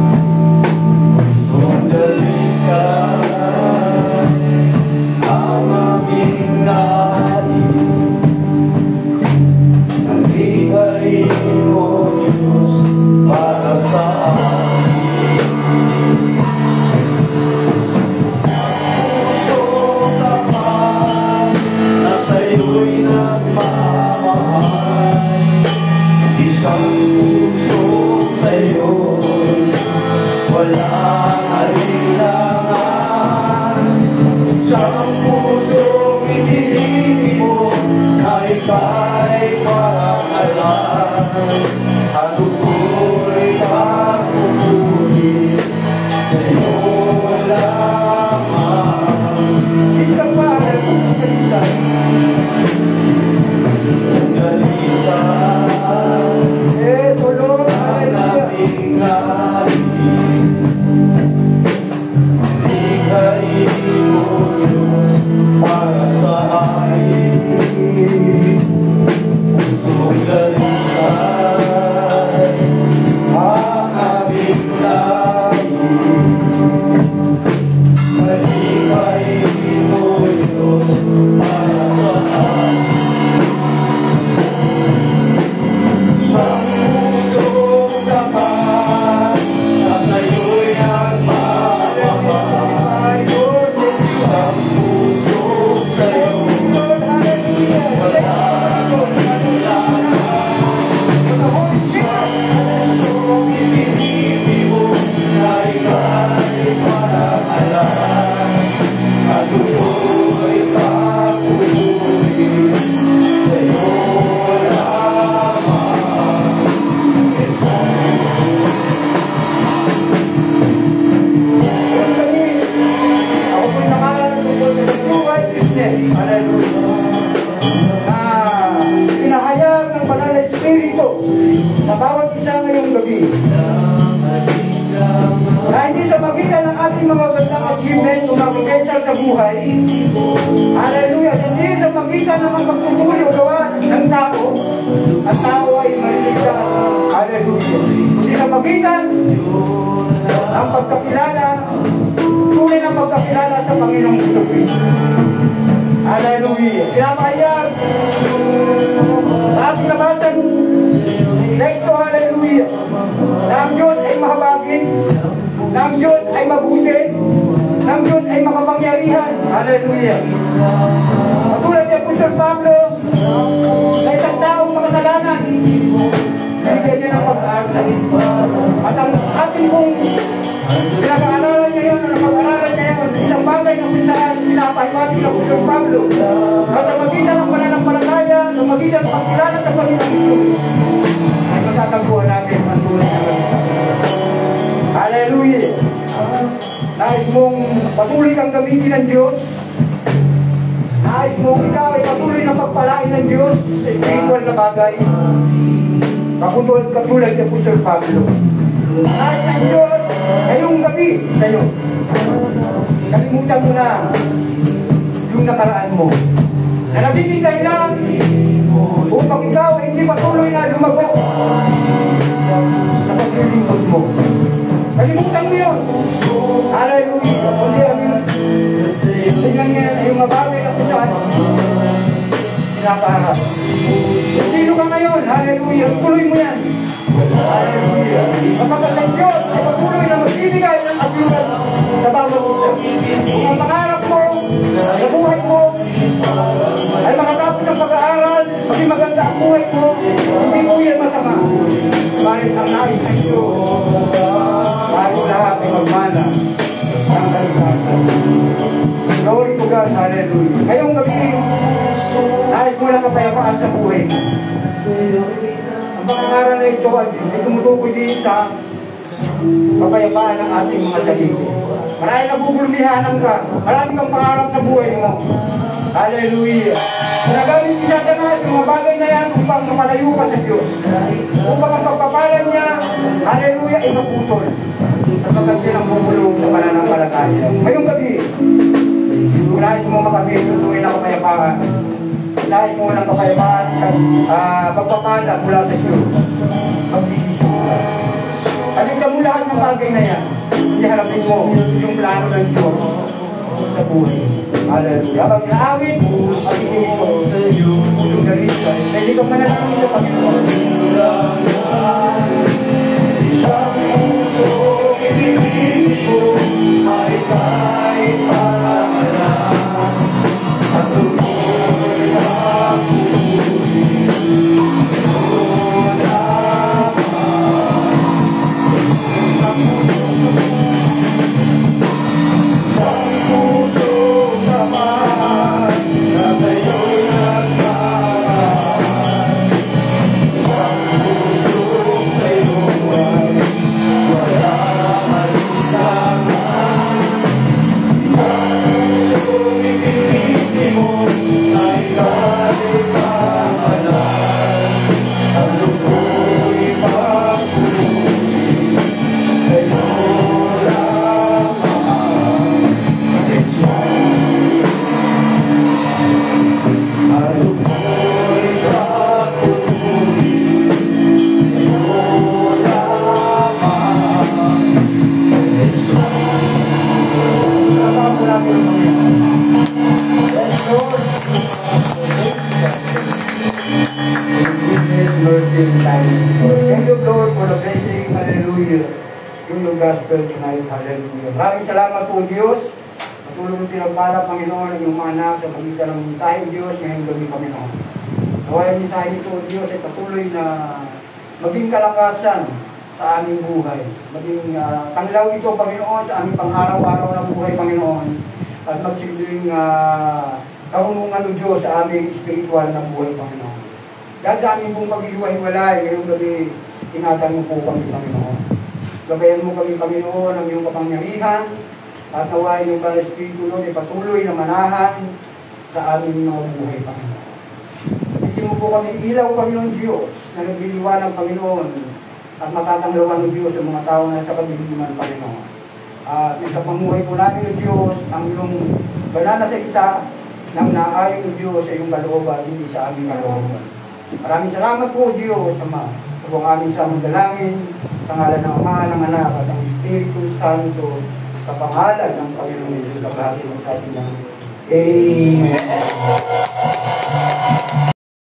Ang aming nais, naligay mo Diyos para sa amin. Ang puso naman na sa'yo'y nagmamahal, isang puso sa'yo'y walang alinlangan. Isang pusong itinibig mo na ika'y parangalan. Ano ko'y pagpupuli sa'yo lamang. Isang mahal kong salitan, dalitan, tulong ang aming narinig. Ligay mo Diyos para sa amin. Pusong dalisay ang aming nais. Ligay mo Diyos para sa amin. Isang pusong tapat na sa'yo'y nagmamahal. Isang pusong sa'yo walang alinlangan. Isang pusong ibinibig mo na ika'y parangalan. Ano ko'y pagpupuli sa'yo lamang. Ako po'y nakalagay sa buhay business. Hallelujah. Pinahayag ng banal na Espiritu sa bawat isa ngayong gabi. Na hindi sa magitan ng ating mga gandang achievement o mag-potential sa buhay. Hallelujah. Hindi sa magitan ng mga pagtutuli o gawa ng tao. Ang tao ay maliligtas. Hallelujah. Hindi sa magitan ang pagkakilala, tunay ng pagkakilala sa Panginoong Jesucristo. Hallelujah. Pinapahayag sa ating nabatan dito, hallelujah, na ang Diyos ay mahabagin, na ang Diyos ay mabuti, na ang Diyos ay makapangyarihan. Hallelujah. Katulad ni Apostol Pablo na isang taong makasalanan, bigyan niya ng pag-asa. At ang ating pong pinag-aaralan ngayon, napag-aaralan ngayon, isang bagay na kung saan pinapahimati ng Apostol Pablo, at sa magitan ng pananampalataya, sa magitan ng pagkilala sa Panginoon Hesus, ay matatagpuan natin ang tulad ng Hallelujah! Nais mong patuloy kang gamitin ng Diyos. Nais mong ikaw ay patuloy na pagpalain ng Diyos sa spiritual na bagay. Katulad ni Apostol Pablo. Nais ng Diyos ngayong gabi sa'yo. Kalimutan mo na yung nakaraan mo. Na nabibigay lang upang ikaw ay hindi patuloy na lumago sa paglilingkod mo. Kalimutan mo yun. Hallelujah. Kundi tingnan niya yung mababay na kung saan pinapaharap. Sino ka ngayon? Hallelujah. Tuloy mo yan. Hallelujah. Kapagkat ang Diyos ay patuloy na magbibigay ng asyuran sa bawat isa. Kung ang pangarap mo sa buhay mo ay makatapos ng pag-aaral, maging maganda ang buhay mo, hindi mo yan masama. Bakit ang nais ng Diyos bago lahat ay magmana ang kaligtasan. Glory to God, hallelujah. Ngayong gabi, nais mo lang kapayapaan sa buhay mo. Ang pangangaral na ito ay tumutukoy din sa kapayapaan ng ating mga sarili. Maraming nabubulmihanan ka, maraming kang pangarap sa buhay mo. Hallelujah. Nagamit ni Satanas yung mga bagay na yan upang mapalayo ka sa Diyos. Upang ang pagpapalan niya, hallelujah, ay maputol. Sapagkat siya ang bubulong sa pananampalataya. Ngayong gabi, kung nais mo makabit, tutuloy na kapayapaan. Nais mo ng kapayapaan at pagpapala mula sa Diyos. Magbibisip ka. Aligtan mo lahat ng bagay na yan. Hindi harapin mo yung plano ng Diyos sa buhay. Hallelujah. Habang naawit, magiging ito sa iyo yung dalisa. Hindi ka mananangin sa Panginoon. Isang puso, ibigin ko, ay kahit para malaman. At tuloy na pusin, tuloy na Thank you, Lord, for the blessing. Hallelujah. Yung gospel tonight. Hallelujah. Maraming salamat po, Diyos. Patuloy mo pinagpala, Panginoon, ang iyong mga anak sa pagitan ng mensahe, Diyos, ngayong gabi, Panginoon. Naway ang mensahe nito, Diyos, ay patuloy na maging kalakasan sa aming buhay. Maging tanglaw ito, Panginoon, sa aming pang-araw-araw ng buhay, Panginoon. At magsilbing karunungan ng Diyos sa aming spiritual ng buhay, Panginoon. Dahil sa aming pong pag-iwalay, ngayong gabi, tinatanong po kami, Panginoon. Gabayan mo kami, Panginoon, ang iyong kapangyarihan, at nawain yung Banal Espiritu, Lord, ay patuloy na manahan sa aming mga buhay, Panginoon. Hindi mo po kami ilaw, Panginoon Diyos, na nagliliwanag, Panginoon, at matatanglawan ng Diyos ang mga tao na sa kadiliman, Panginoon. At sa pamuhay po namin ng Diyos, ang iyong banal na salita nang naayon ng Diyos sa iyong kalooban, hindi sa aming kalooban. Maraming salamat po, Diyos, Ama, sa buong aming samang dalangin, sa ngalan ng Ama, ng Anak, at ng Espiritu Santo, sa pangalan ng Panginoon Diyos, sa ating Amen.